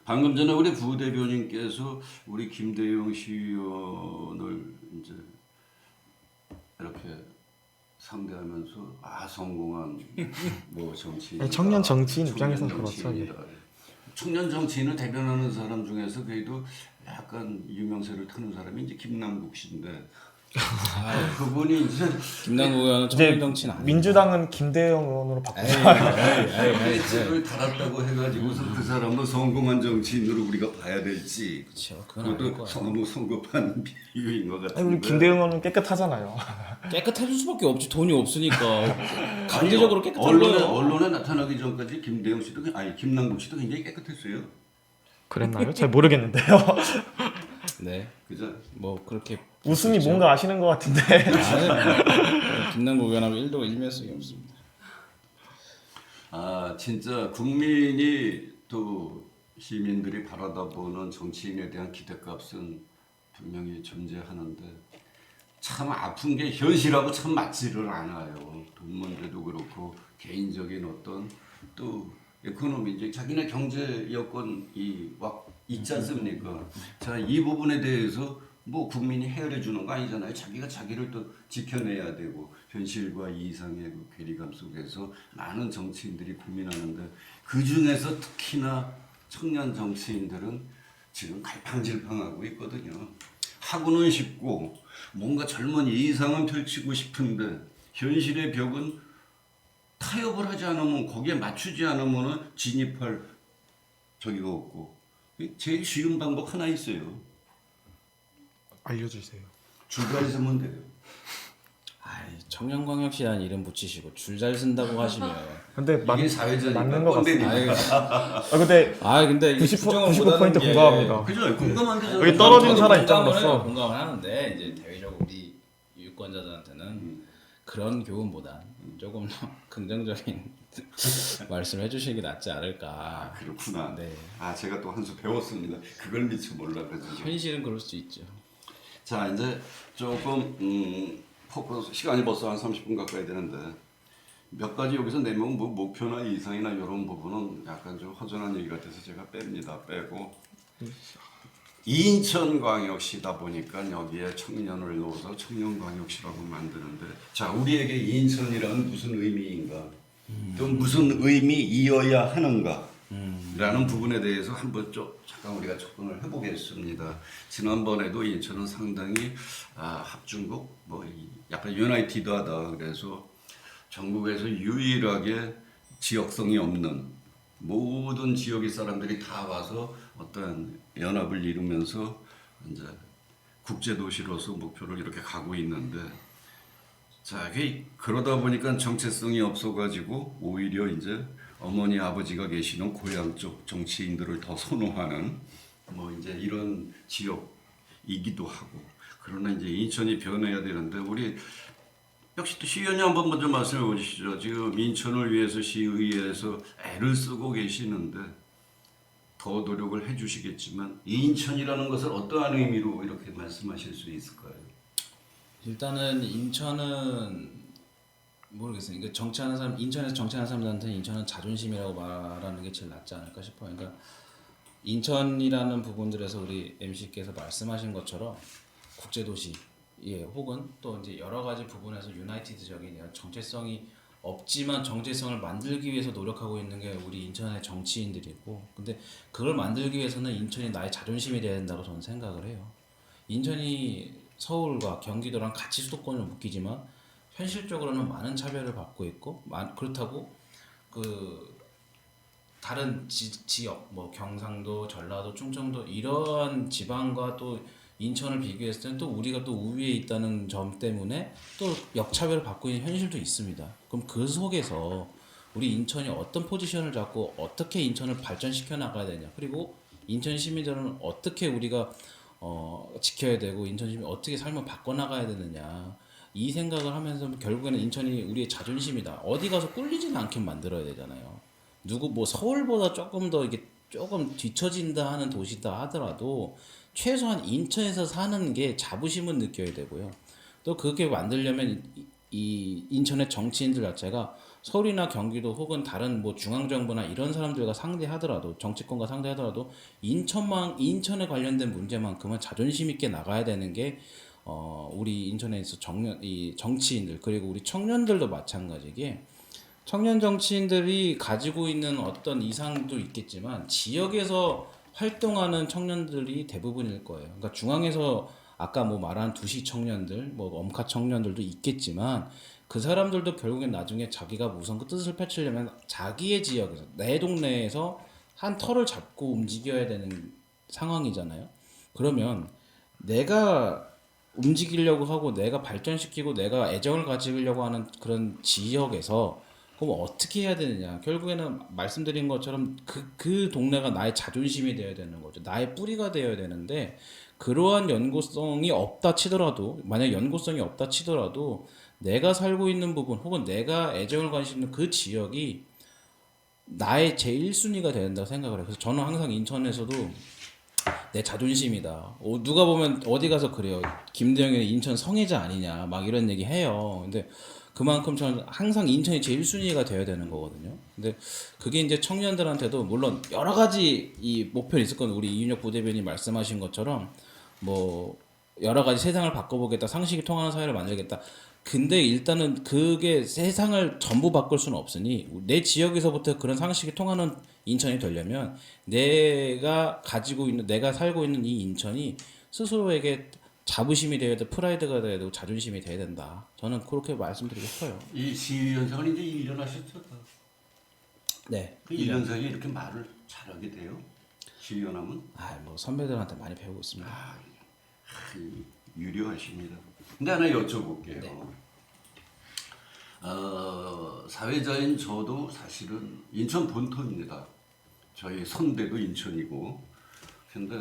방금 전에 우리 부대변인께서 우리 김대영 시의원을 이제 이렇게 상대하면서 성공한 뭐 정치인 청년 정치인 입장에서는 그렇죠. 예. 청년 정치인을 대변하는 사람 중에서 그래도 약간 유명세를 타는 사람이 이제 김남국 씨인데 그분이 이제 김남국 의원은 청년 정치는 아니에요. 민주당은 김대영 의원으로 바꾸자. 배치를 달았다고 해가지고서 그 사람도 성공한 정치인으로 우리가 봐야 될지 그렇죠. 그건 아닐 그것도 거예요. 너무 성급한 비유인 것 같은데. 우리 김대영 의원은 깨끗하잖아요. 깨끗해질 수밖에 없지. 돈이 없으니까 강제적으로 깨끗한 거예요. 언론에 나타나기 전까지 김대영 씨도 김남국 씨도 굉장히 깨끗했어요. 그랬나요? 잘 모르겠는데요. 네. 그죠? 뭐 그렇게 웃음이 뭔가 아시는 것 같은데. 김남국 의원하고 일면성이 없습니다. 진짜 국민이 또 시민들이 바라다보는 정치인에 대한 기대값은 분명히 존재하는데 참 아픈 게 현실하고 참 맞지를 않아요. 돈 문제도 그렇고 개인적인 어떤 또 에코노미 이제 자기네 경제 여건이 있지 않습니까? 자, 이 부분에 대해서 뭐 국민이 헤아려 주는 거 아니잖아요. 자기가 자기를 또 지켜내야 되고 현실과 이상의 그 괴리감 속에서 많은 정치인들이 고민하는데 그 중에서 특히나 청년 정치인들은 지금 갈팡질팡하고 있거든요. 하고는 싶고 뭔가 젊은 이상은 펼치고 싶은데 현실의 벽은 타협을 하지 않으면 거기에 맞추지 않으면 진입할 저기가 없고 제일 쉬운 방법 하나 있어요. 알려주세요. 줄잘 서면 돼요. 청년광역시라는 이름 붙이시고 줄 잘 쓴다고 하시면 근데 이게 사회자니까 맞는 것 같습니다. 꼰대니까. 근데 이게 99% 공감합니다. 그죠? 공감한데 여기 떨어진 사람 공감을 입장으로서 공감을 하는데 이제 대외적으로 우리 유권자들한테는 그런 교훈보단 조금 더 긍정적인 말씀을 해주시는 게 낫지 않을까. 그렇구나. 네. 제가 또 한 수 배웠습니다. 그걸 미처 몰라가지고. 현실은 그럴 수 있죠. 자, 이제 조금 포커스 시간이 벌써 한 30분 가까이 되는데 몇 가지 여기서 내면 뭐 목표나 이상이나 이런 부분은 약간 좀 허전한 얘기 같아서 제가 빼고 인천광역시다 보니까 여기에 청년을 넣어서 청년광역시라고 만드는데 자, 우리에게 인천이란 무슨 의미인가 또 무슨 의미이어야 하는가 라는 부분에 대해서 한번 잠깐 우리가 접근을 해보겠습니다. 지난번에도 인천은 상당히 합중국 뭐 약간 유나이티드하다 그래서 전국에서 유일하게 지역성이 없는 모든 지역의 사람들이 다 와서 어떤 연합을 이루면서 이제 국제도시로서 목표를 이렇게 가고 있는데 자, 그러다 보니까 정체성이 없어가지고 오히려 이제 어머니 아버지가 계시는 고향 쪽 정치인들을 더 선호하는 뭐 이제 이런 지역이기도 하고 그러나 이제 인천이 변해야 되는데 우리 역시 또 시의원이 한번 먼저 말씀해 보시죠. 지금 인천을 위해서 시의회에서 애를 쓰고 계시는데 더 노력을 해주시겠지만 인천이라는 것을 어떠한 의미로 이렇게 말씀하실 수 있을까요? 일단은 인천은 모르겠어요. 그러니까 정치하는 사람, 인천에서 정치하는 사람들한테는 인천은 자존심이라고 말하는 게 제일 낫지 않을까 싶어요. 그러니까 인천이라는 부분들에서 우리 MC께서 말씀하신 것처럼 국제도시 예, 혹은 또 이제 여러 가지 부분에서 유나이티드적인 이런 정체성이 없지만 정체성을 만들기 위해서 노력하고 있는 게 우리 인천의 정치인들이고, 근데 그걸 만들기 위해서는 인천이 나의 자존심이 돼야 된다고 저는 생각을 해요. 인천이 서울과 경기도랑 같이 수도권을 묶이지만 현실적으로는 많은 차별을 받고 있고, 그렇다고 그 다른 지역 뭐 경상도, 전라도, 충청도 이러한 지방과 또 인천을 비교했을 때는 또 우리가 또 우위에 있다는 점 때문에 또 역차별을 받고 있는 현실도 있습니다. 그럼 그 속에서 우리 인천이 어떤 포지션을 잡고 어떻게 인천을 발전시켜 나가야 되냐, 그리고 인천 시민들은 어떻게 우리가 지켜야 되고 인천 시민이 어떻게 삶을 바꿔 나가야 되느냐, 이 생각을 하면서 결국에는 인천이 우리의 자존심이다. 어디 가서 꿀리지는 않게 만들어야 되잖아요. 누구 뭐 서울보다 조금 더 이게 조금 뒤처진다 하는 도시다 하더라도 최소한 인천에서 사는 게 자부심은 느껴야 되고요. 또 그렇게 만들려면 이 인천의 정치인들 자체가 서울이나 경기도 혹은 다른 뭐 중앙정부나 이런 사람들과 상대하더라도, 정치권과 상대하더라도 인천에 관련된 문제만큼은 자존심 있게 나가야 되는 게 우리 인천에 있어 이 정치인들, 그리고 우리 청년들도 마찬가지게, 청년 정치인들이 가지고 있는 어떤 이상도 있겠지만 지역에서 활동하는 청년들이 대부분일 거예요. 그러니까 중앙에서 아까 뭐 말한 두시 청년들, 뭐 엄카 청년들도 있겠지만 그 사람들도 결국엔 나중에 자기가 무슨 그 뜻을 펼치려면 자기의 지역에서, 내 동네에서 한 털을 잡고 움직여야 되는 상황이잖아요. 그러면 내가 움직이려고 하고 내가 발전시키고 내가 애정을 가지려고 하는 그런 지역에서 그럼 어떻게 해야 되느냐? 결국에는 말씀드린 것처럼 그 동네가 나의 자존심이 되어야 되는 거죠. 나의 뿌리가 되어야 되는데, 그러한 연고성이 없다 치더라도, 만약 연고성이 없다 치더라도 내가 살고 있는 부분 혹은 내가 애정을 가지는 그 지역이 나의 제1순위가 돼야 된다고 생각을 해요. 그래서 저는 항상 인천에서도 내 자존심이다. 누가 보면 어디 가서 그래요. 김대영이 인천 성애자 아니냐 막 이런 얘기 해요. 근데 그만큼 저는 항상 인천이 제일 순위가 되어야 되는 거거든요. 근데 그게 이제 청년들한테도 물론 여러 가지 이 목표는 있을 건데, 우리 이윤혁 부대변인이 말씀하신 것처럼 뭐 여러 가지 세상을 바꿔보겠다, 상식이 통하는 사회를 만들겠다. 근데 일단은 그게 세상을 전부 바꿀 수는 없으니 내 지역에서부터 그런 상식이 통하는 인천이 되려면 내가 가지고 있는, 내가 살고 있는 이 인천이 스스로에게 자부심이 되어야 돼, 프라이드가 돼야 되고 자존심이 돼야 된다. 저는 그렇게 말씀드리고 싶어요. 이 시위원장은 이제 1년 하셨죠? 네. 그 1년 사이에 이렇게 말을 잘하게 돼요? 시위원하면? 뭐 선배들한테 많이 배우고 있습니다. 유려하십니다. 근데 하나 여쭤볼게요. 네. 사회자인 저도 사실은 인천 본토입니다. 저희 선대도 인천이고. 근데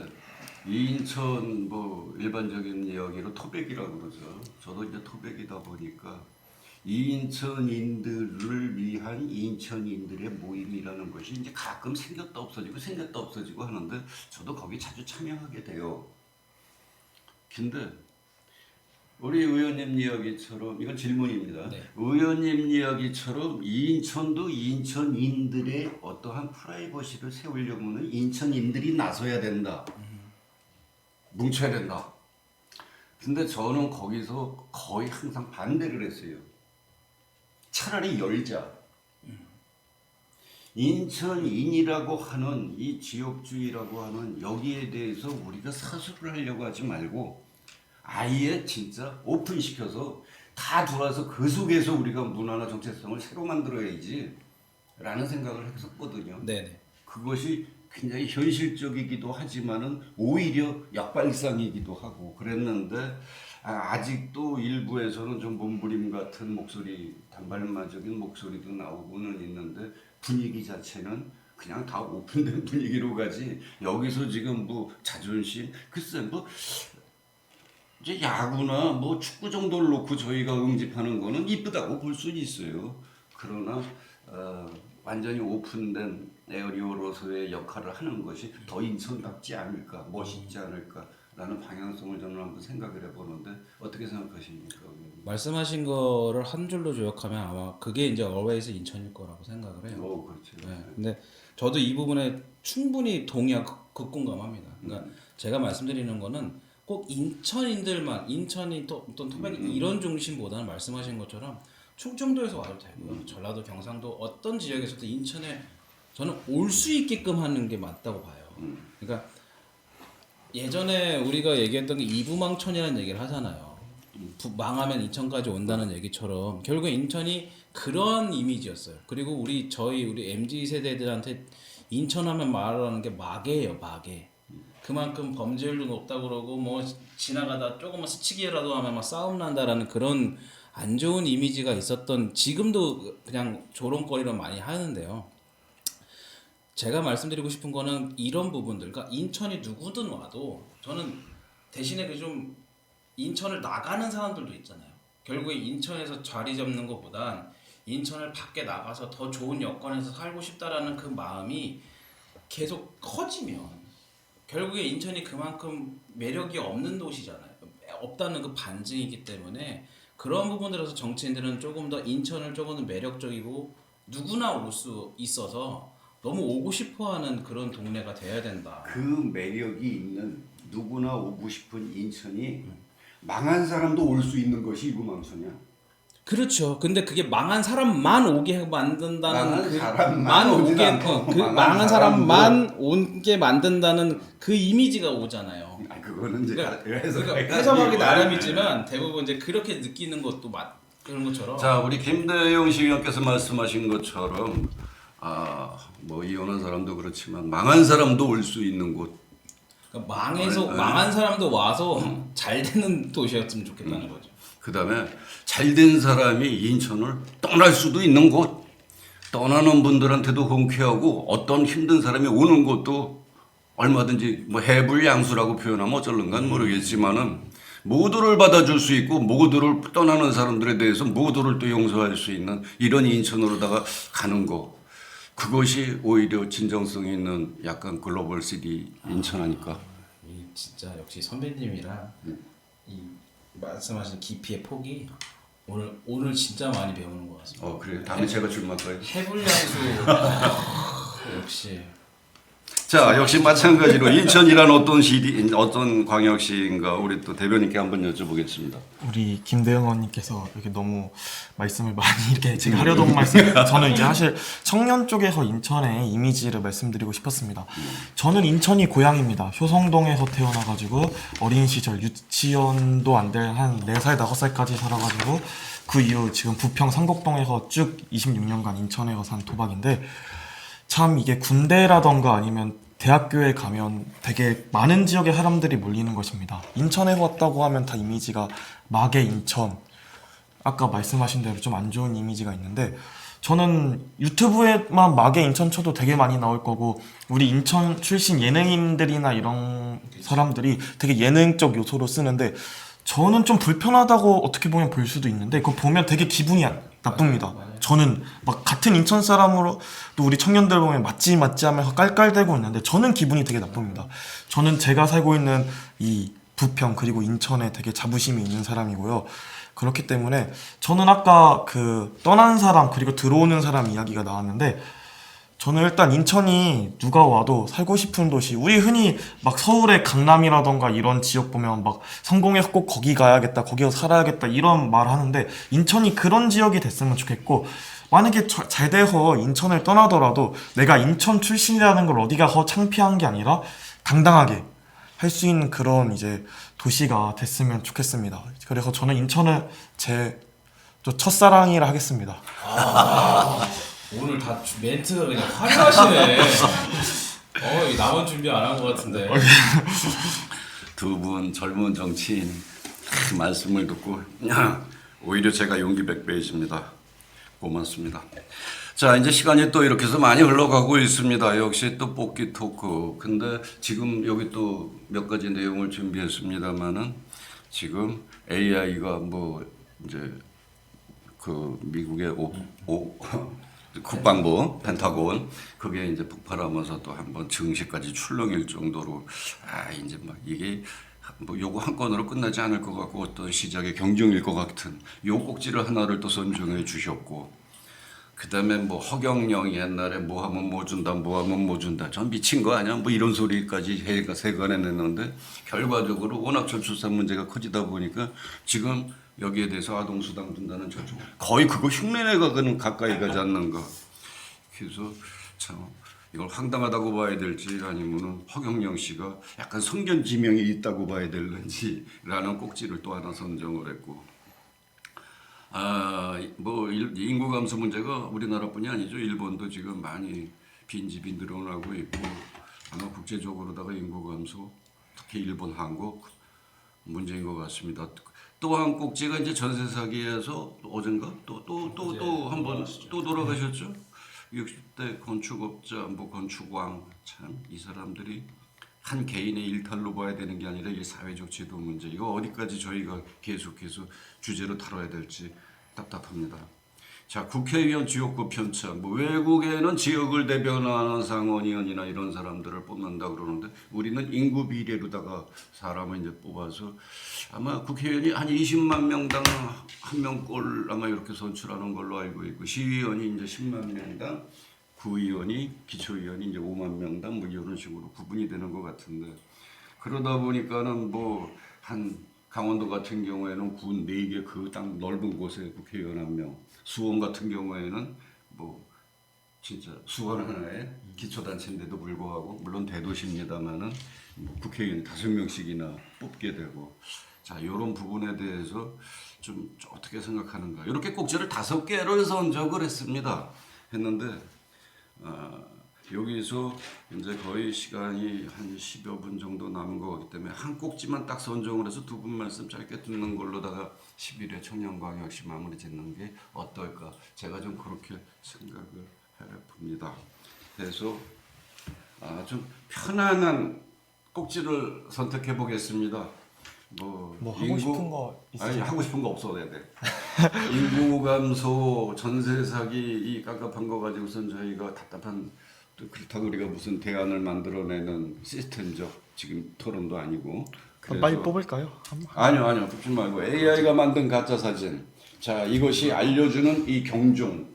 이 인천 뭐 일반적인 이야기로 토백이라고 그러죠. 저도 이제 토백이다 보니까 이 인천인들을 위한 인천인들의 모임이라는 것이 이제 가끔 생겼다 없어지고 하는데 저도 거기 자주 참여하게 돼요. 근데 우리 의원님 이야기처럼, 이건 질문입니다. 네. 의원님 이야기처럼 인천도 인천인들의 어떠한 프라이버시를 세우려면 인천인들이 나서야 된다. 뭉쳐야 된다. 근데 저는 거기서 거의 항상 반대를 했어요. 차라리 열자. 인천인이라고 하는 이 지역주의라고 하는 여기에 대해서 우리가 사수를 하려고 하지 말고 아예 진짜 오픈시켜서 다 들어와서 그 속에서 우리가 문화나 정체성을 새로 만들어야지 라는 생각을 했었거든요. 네네. 그것이 굉장히 현실적이기도 하지만은 오히려 역발상이기도 하고 그랬는데 아직도 일부에서는 좀 몸부림 같은 목소리, 단발마적인 목소리도 나오고는 있는데 분위기 자체는 그냥 다 오픈된 분위기로 가지, 여기서 지금 뭐 자존심, 글쎄 뭐 이제 야구나 뭐 축구 정도를 놓고 저희가 응집하는 거는 이쁘다고 볼 수는 있어요. 그러나 완전히 오픈된 에어리어로서의 역할을 하는 것이 더 인천답지 않을까, 멋있지 않을까라는 방향성을 저는 한번 생각을 해보는데 어떻게 생각하십니까? 말씀하신 거를 한 줄로 요약하면 아마 그게 이제 always 인천일 거라고 생각을 해요. 그렇죠. 네. 근데 저도 이 부분에 충분히 동의하고 극공감합니다. 그러니까 제가 말씀드리는 거는 꼭 인천인들만 인천이 또 어떤 토백 이런 중심보다는 말씀하신 것처럼 충청도에서 와도 되고요. 전라도 경상도 어떤 지역에서도 인천에 저는 올 수 있게끔 하는 게 맞다고 봐요. 그러니까 예전에 우리가 얘기했던 게 이부망천이라는 얘기를 하잖아요. 망하면 인천까지 온다는 얘기처럼 결국에 인천이 그런 이미지였어요. 그리고 우리 MZ 세대들한테 인천하면 말하는 게 마개예요, 마개. 그만큼 범죄율도 높다 그러고 뭐 지나가다 조금만 스치기라도 하면 막 싸움 난다라는 그런 안 좋은 이미지가 있었던 지금도 그냥 조롱거리로 많이 하는데요. 제가 말씀드리고 싶은 거는 이런 부분들, 그러니까 인천이 누구든 와도 저는 대신에 그 좀 인천을 나가는 사람들도 있잖아요. 결국에 인천에서 자리 잡는 것보단 인천을 밖에 나가서 더 좋은 여건에서 살고 싶다라는 그 마음이 계속 커지면 결국에 인천이 그만큼 매력이 없는 도시잖아요. 없다는 그 반증이기 때문에 그런 부분들에서 정치인들은 조금 더 인천을 조금 더 매력적이고 누구나 올 수 있어서 너무 오고 싶어하는 그런 동네가 돼야 된다. 그 매력이 있는 누구나 오고 싶은 인천이 망한 사람도 올 수 있는 것이 이구망천이야. 그렇죠. 근데 그게 망한 사람만 오게 만든다는 망한 사람만 오진 오게 않고 그 망한 망한 사람도 사람만 오게 만드는 그 이미지가 오잖아요. 그거는 이제 그러니까 해석하기 나름이지만 대부분 이제 그렇게 느끼는 것도 그런 것처럼. 자, 우리 김대영 시의원께서 말씀하신 것처럼 뭐 이혼한 사람도 그렇지만 망한 사람도 올 수 있는 곳. 그러니까 망한 사람도 와서 잘 되는 도시였으면 좋겠다는 거죠. 그다음에 잘된 사람이 인천을 떠날 수도 있는 곳. 떠나는 분들한테도 흔쾌하고 어떤 힘든 사람이 오는 곳도 얼마든지 뭐 해불양수라고 표현하면 어쩔런간 모르겠지만은 모두를 받아줄 수 있고 모두를 떠나는 사람들에 대해서 모두를 또 용서할 수 있는 이런 인천으로다가 가는 거. 그것이 오히려 진정성 있는 약간 글로벌 시티 인천 아닐까? 이 진짜 역시 선배님이랑 이 말씀하신 깊이의 폭이 오늘 진짜 많이 배우는 것 같습니다. 그래. 다음에 제가 출마할까요? 해불량수 역시. 자, 역시 마찬가지로 인천이란 어떤 광역시인가 우리 또 대변인께 한번 여쭤보겠습니다. 우리 김대영 의원님께서 이렇게 너무 말씀을 많이 이렇게 제가 하려던 말씀 저는 이제 사실 청년 쪽에서 인천의 이미지를 말씀드리고 싶었습니다. 저는 인천이 고향입니다. 효성동에서 태어나가지고 어린 시절 유치원도 안 될 한 4살 5살까지 살아가지고 그 이후 지금 부평 상곡동에서 쭉 26년간 인천에서 산 도박인데 참 이게 군대라던가 아니면 대학교에 가면 되게 많은 지역의 사람들이 몰리는 것입니다. 인천에 왔다고 하면 다 이미지가 마계 인천, 아까 말씀하신 대로 좀 안 좋은 이미지가 있는데 저는 유튜브에만 마계 인천 쳐도 되게 많이 나올 거고 우리 인천 출신 예능인들이나 이런 사람들이 되게 예능적 요소로 쓰는데 저는 좀 불편하다고 어떻게 보면 볼 수도 있는데 그거 보면 되게 기분이 나쁩니다. 저는 막 같은 인천 사람으로 또 우리 청년들 보면 맞지 하면서 깔깔대고 있는데 저는 기분이 되게 나쁩니다. 저는 제가 살고 있는 이 부평 그리고 인천에 되게 자부심이 있는 사람이고요. 그렇기 때문에 저는 아까 그 떠난 사람 그리고 들어오는 사람 이야기가 나왔는데 저는 일단 인천이 누가 와도 살고 싶은 도시 우리 흔히 막 서울의 강남이라던가 이런 지역 보면 막 성공해서 꼭 거기 가야겠다 거기서 살아야겠다 이런 말 하는데 인천이 그런 지역이 됐으면 좋겠고 만약에 잘 돼서 인천을 떠나더라도 내가 인천 출신이라는 걸 어디가 창피한 게 아니라 당당하게 할 수 있는 그런 이제 도시가 됐으면 좋겠습니다. 그래서 저는 인천을 제 첫사랑이라 하겠습니다. 오늘 다 멘트가 그냥 화려하시네. 남은 준비 안 한 것 같은데. 두 분 젊은 정치인 말씀을 듣고 오히려 제가 용기 100배이십니다. 고맙습니다. 자, 이제 시간이 또 이렇게 해서 많이 흘러가고 있습니다. 역시 또 뽑기 토크. 근데 지금 여기 또 몇 가지 내용을 준비했습니다만은 지금 AI가 뭐 이제 그 미국의 국방부 펜타곤 그게 이제 폭발하면서 또 한번 증시까지 출렁일 정도로 이제 막 이게 뭐 요거 한 건으로 끝나지 않을 것 같고 어떤 시작의 경중일 것 같은 요 꼭지를 하나를 또 선정해 주셨고 그다음에 뭐 허경영이 옛날에 뭐 하면 뭐 준다, 뭐 하면 뭐 준다. 전 미친 거 아니야? 뭐 이런 소리까지 해가 세간에 냈는데 결과적으로 워낙 저출산 문제가 커지다 보니까 지금 여기에 대해서 아동수당 준다는 저축 거의 그거 흉내내가 그는 가까이 가지 않는 거. 그래서 참 이걸 황당하다고 봐야 될지 아니면은 허경영 씨가 약간 성견 지명이 있다고 봐야 될는지라는 꼭지를 또 하나 선정을 했고. 뭐 인구 감소 문제가 우리나라뿐이 아니죠. 일본도 지금 많이 빈집이 늘어나고 있고 아마 국제적으로다가 인구 감소, 특히 일본, 한국 문제인 것 같습니다. 또 한 꼭지가 이제 전세 사기에서 어젠가 또 한 번 또 돌아가셨죠. 60대 건축업자, 뭐 건축왕 참 이 사람들이 한 개인의 일탈로 봐야 되는 게 아니라 이 사회적 제도 문제 이거 어디까지 저희가 계속해서 주제로 다뤄야 될지 답답합니다. 자, 국회의원 지역구 편찬 뭐 외국에는 지역을 대변하는 상원의원이나 이런 사람들을 뽑는다 그러는데 우리는 인구 비례로다가 사람을 이제 뽑아서 아마 국회의원이 한 20만 명당 한 명꼴 아마 이렇게 선출하는 걸로 알고 있고 시의원이 이제 10만 명당 구의원이 기초의원이 이제 5만 명당 뭐 이런 식으로 구분이 되는 것 같은데 그러다 보니까는 뭐 한 강원도 같은 경우에는 군 4개 그 딱 넓은 곳에 국회의원 한 명, 수원 같은 경우에는 뭐 진짜 수원 하나에 기초단체인데도 불구하고 물론 대도시입니다만은 뭐 국회의원 5명씩이나 뽑게 되고 자 이런 부분에 대해서 좀 어떻게 생각하는가 이렇게 꼭지를 5개를 선정을 했는데 여기서 이제 거의 시간이 한 10여 분 정도 남은 것 같기 때문에 한 꼭지만 딱 선정을 해서 두 분 말씀 짧게 듣는 걸로다가 11회 청년광역시 마무리 짓는 게 어떨까 제가 좀 그렇게 생각을 해봅니다. 그래서 좀 편안한 꼭지를 선택해 보겠습니다. 뭐 하고 싶은 거 아니 있으세요? 하고 싶은 거 없어도 돼. 인구 감소, 전세 사기 이 깝깝한 거 가지고선 저희가 답답한 또 그렇다고 우리가 무슨 대안을 만들어내는 시스템적 지금 토론도 아니고. 빨리 뽑을까요? 아니요 뽑지 말고 AI가 만든 가짜 사진. 자 이것이 알려주는 이 경종.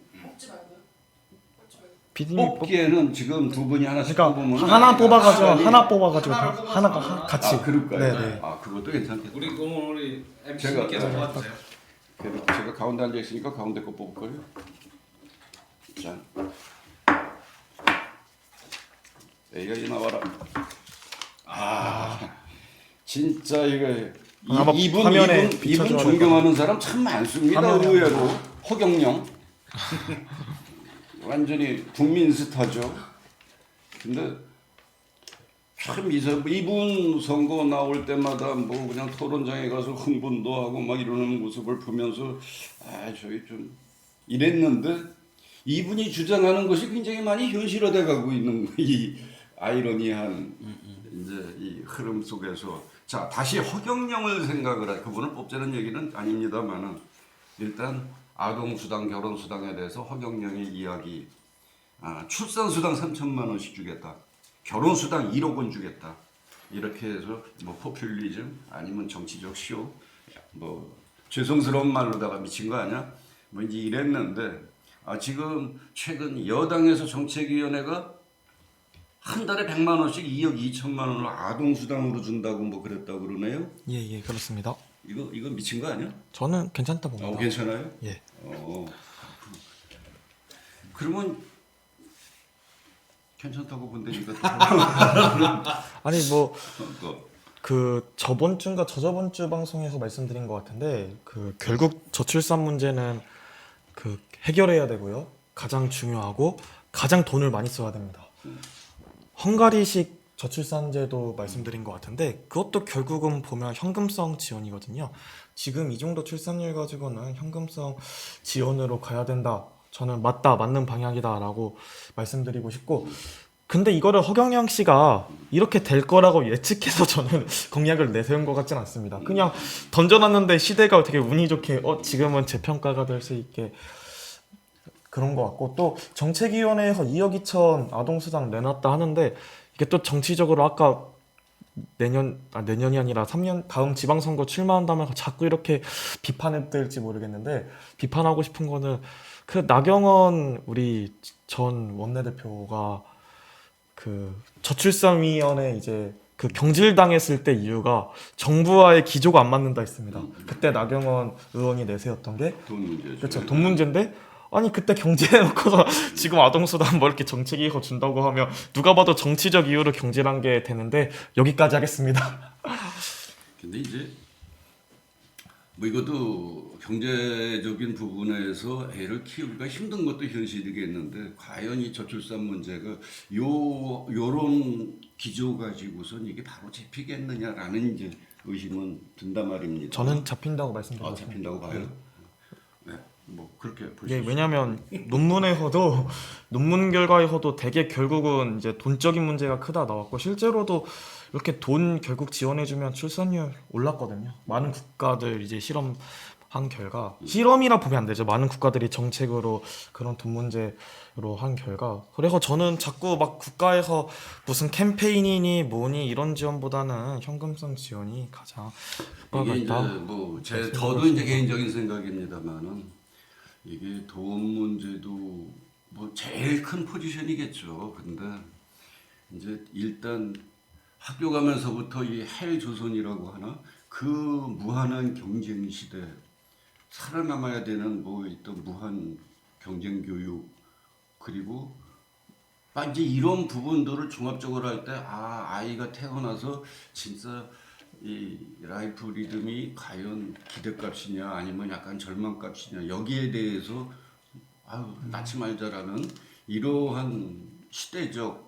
비디님 뽑기에는 지금 두 분이 하나씩 그러니까 뽑으면 하나 뽑아가지고 시간이- 하나 뽑아가지고 하나가 같이. 그럴까요? 네네. 그것도 괜찮겠다. 우리 제가- MC님께서 도와주세요. 그래도 제가 가운데 앉아 있으니까 가운데 거 뽑을 거예요. 자, AI 나와라. 진짜 이거 한번 화면에 이분 비춰줘야 존경하는 사람 참 많습니다. 화면에 의외로 허경영 완전히 국민 스타죠. 근데 참 이분 선거 나올 때마다 뭐 그냥 토론장에 가서 흥분도 하고 막 이러는 모습을 보면서 저희 좀 이랬는데 이분이 주장하는 것이 굉장히 많이 현실화돼 가고 있는 이 아이러니한 이제 이 흐름 속에서 자 다시 허경영을 생각을 해 그분을 뽑자는 얘기는 아닙니다만은 일단 아동수당, 결혼수당에 대해서 허경영의 이야기 출산수당 3천만 원씩 주겠다. 결혼수당 1억 원 주겠다. 이렇게 해서 뭐 포퓰리즘 아니면 정치적 쇼 뭐 죄송스러운 말로다가 미친 거 아니야? 뭐 이제 이랬는데 지금 최근 여당에서 정책위원회가 한 달에 100만 원씩 2억 2천만 원을 아동수당으로 준다고 뭐 그랬다고 그러네요. 예 그렇습니다. 이거 미친 거 아니야? 저는 괜찮다 봅니다. 괜찮아요? 예. 그러면 괜찮다고 본다니까. 아니 뭐 또. 그 저번 주인가 저저번 주 방송에서 말씀드린 것 같은데 그 결국 저출산 문제는 그 해결해야 되고요. 가장 중요하고 가장 돈을 많이 써야 됩니다. 헝가리식 저출산제도 말씀드린 것 같은데 그것도 결국은 보면 현금성 지원이거든요. 지금 이 정도 출산율 가지고는 현금성 지원으로 가야 된다. 저는 맞는 방향이다라고 말씀드리고 싶고 근데 이거를 허경영 씨가 이렇게 될 거라고 예측해서 저는 공약을 내세운 것 같진 않습니다. 그냥 던져놨는데 시대가 어떻게 운이 좋게 지금은 재평가가 될 수 있게 그런 것 같고 또 정책위원회에서 2억 2천 아동수당 내놨다 하는데 이게 또 정치적으로 아까 내년이 아니라 3년 다음 지방선거 출마한다면 자꾸 이렇게 비판을 들지 모르겠는데 비판하고 싶은 거는 그 나경원 우리 전 원내대표가 그 저출산위원회 이제 그 경질당했을 때 이유가 정부와의 기조가 안 맞는다 했습니다. 그때 나경원 의원이 내세웠던 게 돈 문제죠. 그렇죠. 돈 문제인데 아니 그때 경제해놓고서 지금 아동수당 뭐 이렇게 정책 이거 준다고 하면 누가 봐도 정치적 이유로 경질한 게 되는데 여기까지 하겠습니다. 근데 이제 뭐 이것도 경제적인 부분에서 애를 키우기가 힘든 것도 현실이겠는데 과연 이 저출산 문제가 요런 기조 가지고선 이게 바로 잡히겠느냐라는 이제 의심은 든다 말입니다. 저는 잡힌다고 말씀드렸습니다. 잡힌다고 봐요. 네, 뭐 그렇게 예, 보시죠. 왜냐하면 논문에서도 논문 결과에서도 되게 결국은 이제 돈적인 문제가 크다 나왔고 실제로도 이렇게 돈 결국 지원해주면 출산율 올랐거든요. 많은 국가들 이제 실험한 결과 실험이라 보면 안 되죠. 많은 국가들이 정책으로 그런 돈 문제로 한 결과 그래서 저는 자꾸 막 국가에서 무슨 캠페인이니 뭐니 이런 지원보다는 현금성 지원이 가장 효과가 이게 이제 있다. 뭐 저도 이제 개인적인 생각입니다만은 이게 돈 문제도 뭐 제일 큰 포지션이겠죠. 근데 이제 일단 학교 가면서부터 이 헬조선이라고 하나 그 무한한 경쟁 시대 살아남아야 되는 뭐 있던 무한 경쟁 교육 그리고 이제 이런 부분들을 종합적으로 할 때 아이가 태어나서 진짜 이 라이프 리듬이 과연 기대값이냐 아니면 약간 절망값이냐 여기에 대해서 낳지 말자라는 이러한 시대적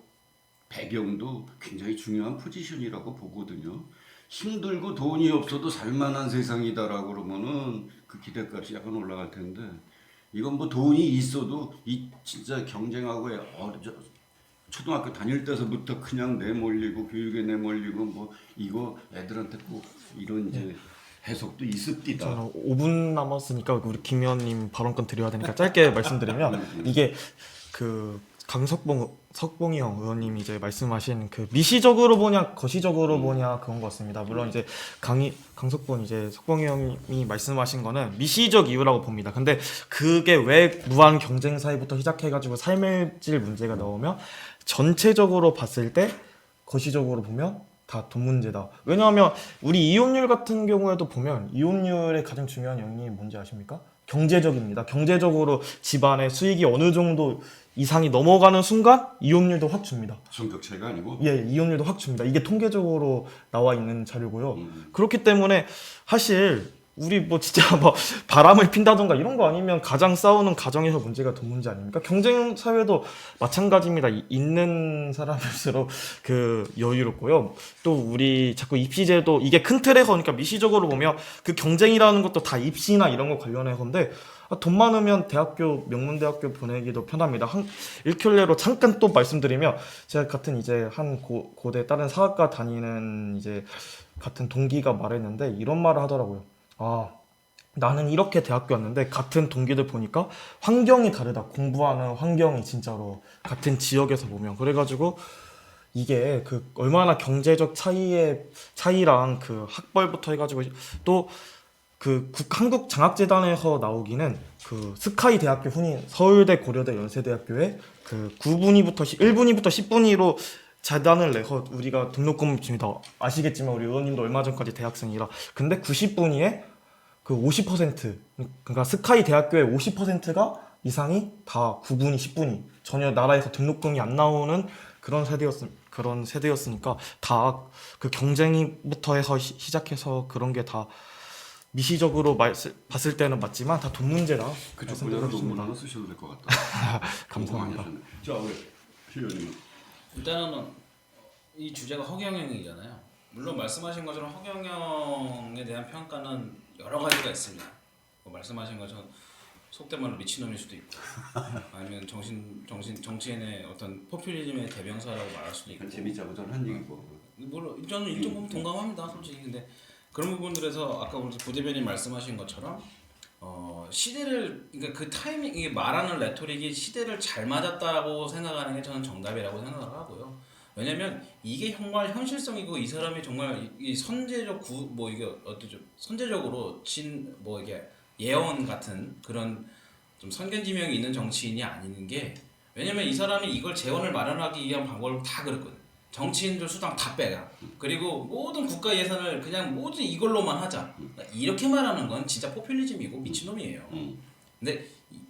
배경도 굉장히 중요한 포지션이라고 보거든요. 힘들고 돈이 없어도 살만한 세상이다라고 그러면은 그 기대값이 약간 올라갈 텐데 이건 뭐 돈이 있어도 이 진짜 경쟁하고 초등학교 다닐 때서부터 그냥 내몰리고 교육에 내몰리고 뭐 이거 애들한테 꼭 이런 이제 해석도 있습니다. 저는 5분 남았으니까 우리 김 의원님 발언권 드려야 되니까 짧게 말씀드리면 이게 그 석봉이 형 의원님이 이제 말씀하신 그 미시적으로 보냐 거시적으로 보냐 그런 것 같습니다. 물론 이제 강석봉 이제 석봉이 형이 말씀하신 거는 미시적 이유라고 봅니다. 근데 그게 왜 무한 경쟁 사회부터 시작해가지고 삶의 질 문제가 나오면 전체적으로 봤을 때 거시적으로 보면 다 돈 문제다. 왜냐하면 우리 이혼율 같은 경우에도 보면 이혼율의 가장 중요한 요인이 뭔지 아십니까? 경제적입니다. 경제적으로 집안의 수익이 어느 정도 이상이 넘어가는 순간 이혼율도 확 줍니다. 성격 차이가 아니고 예, 이혼율도 확 줍니다. 이게 통계적으로 나와 있는 자료고요. 그렇기 때문에 사실 우리 뭐 진짜 뭐 바람을 핀다던가 이런 거 아니면 가장 싸우는 가정에서 문제가 돈 문제 아닙니까? 경쟁 사회도 마찬가지입니다. 있는 사람일수록 그 여유롭고요. 또 우리 자꾸 입시제도 이게 큰 틀에서 그러니까 미시적으로 보면 그 경쟁이라는 것도 다 입시나 이런 거 관련해서인데 돈 많으면 대학교 명문대학교 보내기도 편합니다. 일켤레로 잠깐 또 말씀드리면 제가 같은 이제 한 고대 다른 사학과 다니는 이제 같은 동기가 말했는데 이런 말을 하더라고요. 나는 이렇게 대학교 왔는데 같은 동기들 보니까 환경이 다르다. 공부하는 환경이 진짜로 같은 지역에서 보면 그래가지고 이게 그 얼마나 경제적 차이랑 그 학벌부터 해가지고 또 그 한국 장학재단에서 나오기는 그 스카이 대학교 흔히 서울대, 고려대, 연세대학교에 그 9분위부터 1분위부터 10분위로 재단을 내서 우리가 등록금을 줍니다. 아시겠지만 우리 의원님도 얼마 전까지 대학생이라 근데 90분위에 그 50% 그러니까 스카이 대학교의 50%가 이상이 다 9분위, 10분위 전혀 나라에서 등록금이 안 나오는 그런 세대였으니까 다 그 경쟁부터 해서 시작해서 그런 게 다 미시적으로 봤을 때는 맞지만 다 돈 문제다. 그쪽 분야로 논문 하나 쓰셔도 될 것 같다. 감사합니다. 자, 우리 시의원님. 일단은 이 주제가 허경영이잖아요. 물론 말씀하신 것처럼 허경영에 대한 평가는 여러 가지가 있습니다. 뭐 말씀하신 것처럼 속된 말로 미친놈일 수도 있고 아니면 정치인의 어떤 포퓰리즘의 대명사라고 말할 수도 있고 재미자고 저는 한 얘기고. 물론 저는 일정 부분 동감합니다, 솔직히. 근데 그런 부분들에서 아까 우리 부대변인 말씀하신 것처럼 시대를 그러니까 그 타이밍 이게 말하는 레토릭이 시대를 잘 맞았다고 생각하는 게 저는 정답이라고 생각을 하고요. 왜냐면 이게 정말 현실성이고 이 사람이 정말 이 선제적 뭐 이게 어떻게 좀 선제적으로 뭐 이게 예언 같은 그런 좀 선견지명이 있는 정치인이 아닌 게, 왜냐면 이 사람이 이걸 재원을 마련하기 위한 방법을 다 그랬거든. 정치인들 수당 다 빼가. 그리고 모든 국가 예산을 그냥 모든 이걸로만 하자. 이렇게 말하는 건 진짜 포퓰리즘이고 미친놈이에요.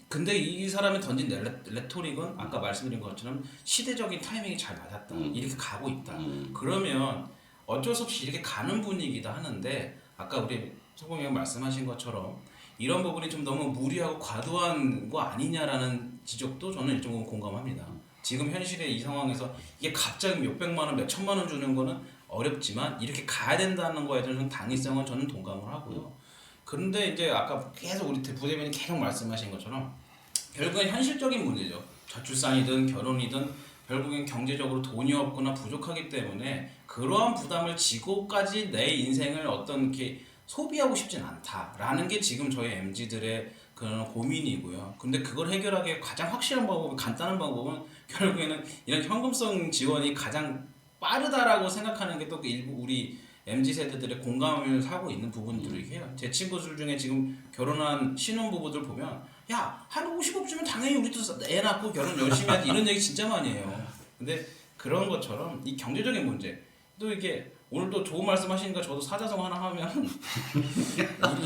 근데 이 사람이 던진 레토릭은 아까 말씀드린 것처럼 시대적인 타이밍이 잘 맞았다. 이렇게 가고 있다. 그러면 어쩔 수 없이 이렇게 가는 분위기다 하는데, 아까 우리 소공이 형 말씀하신 것처럼 이런 부분이 좀 너무 무리하고 과도한 거 아니냐라는 지적도 저는 일정부분 공감합니다. 지금 현실의 이 상황에서 이게 갑자기 몇백만 원, 몇천만 원 주는 거는 어렵지만 이렇게 가야 된다는 거에 대한 당위성은 저는 동감을 하고요. 그런데 이제 아까 계속 우리 부대변인 계속 말씀하신 것처럼 결국엔 현실적인 문제죠. 저출산이든 결혼이든 결국엔 경제적으로 돈이 없거나 부족하기 때문에 그러한 부담을 지고까지 내 인생을 어떤 이렇게 소비하고 싶진 않다라는 게 지금 저희 MZ들의 그런 고민이고요. 근데 그걸 해결하기 가장 확실한 방법은, 간단한 방법은 결국에는 이런 현금성 지원이 가장 빠르다라고 생각하는 게 또 일부 우리 MZ 세대들의 공감을 사고 있는 부분들이긴 해요. 제 친구들 중에 지금 결혼한 신혼부부들 보면 야, 한 50억 주면 당연히 우리도 애 낳고 결혼 열심히 하지, 이런 얘기 진짜 많이 해요. 근데 그런 것처럼 이 경제적인 문제, 또 이게 오늘 또 좋은 말씀하시니까 저도 사자성 하나 하면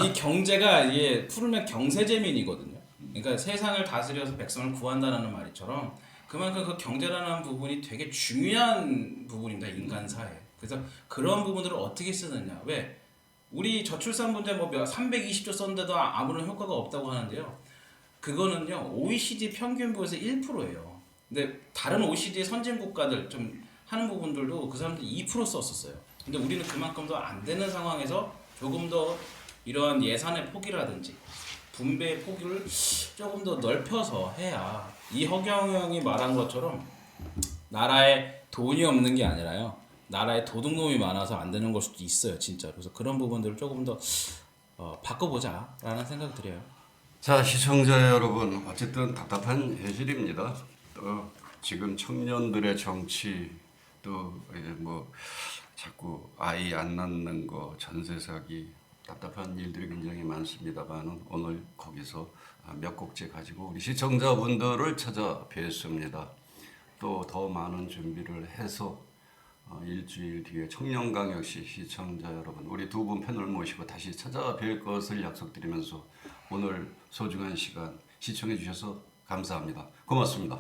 이 경제가 이게 풀면 경세재민이거든요. 그러니까 세상을 다스려서 백성을 구한다는 말이처럼 그만큼 그 경제라는 부분이 되게 중요한 부분입니다. 인간 사회. 그래서 그런 부분들을 어떻게 쓰느냐. 왜? 우리 저출산 문제 뭐 320조 썼는데도 아무런 효과가 없다고 하는데요. 그거는요, OECD 평균부에서 1%예요. 근데 다른 OECD 선진 국가들 좀 하는 부분들도 그 사람들 2% 썼었어요. 근데 우리는 그만큼 더 안 되는 상황에서 조금 더 이러한 예산의 폭이라든지 분배의 폭을 조금 더 넓혀서 해야, 이 허경 형이 말한 것처럼 나라에 돈이 없는 게 아니라요, 나라에 도둑놈이 많아서 안 되는 걸 수도 있어요, 진짜. 그래서 그런 부분들을 조금 더 바꿔보자라는 생각이 들어요. 자, 시청자 여러분, 어쨌든 답답한 현실입니다. 또 지금 청년들의 정치, 또 이제 뭐 자꾸 아이 안 낳는 거, 전세 사기, 답답한 일들이 굉장히 많습니다만 오늘 거기서 몇 곡지 가지고 우리 시청자분들을 찾아뵙습니다. 또 더 많은 준비를 해서 일주일 뒤에 청년광역시 시청자 여러분, 우리 두 분 패널 모시고 다시 찾아뵐 것을 약속드리면서 오늘 소중한 시간 시청해 주셔서 감사합니다. 고맙습니다.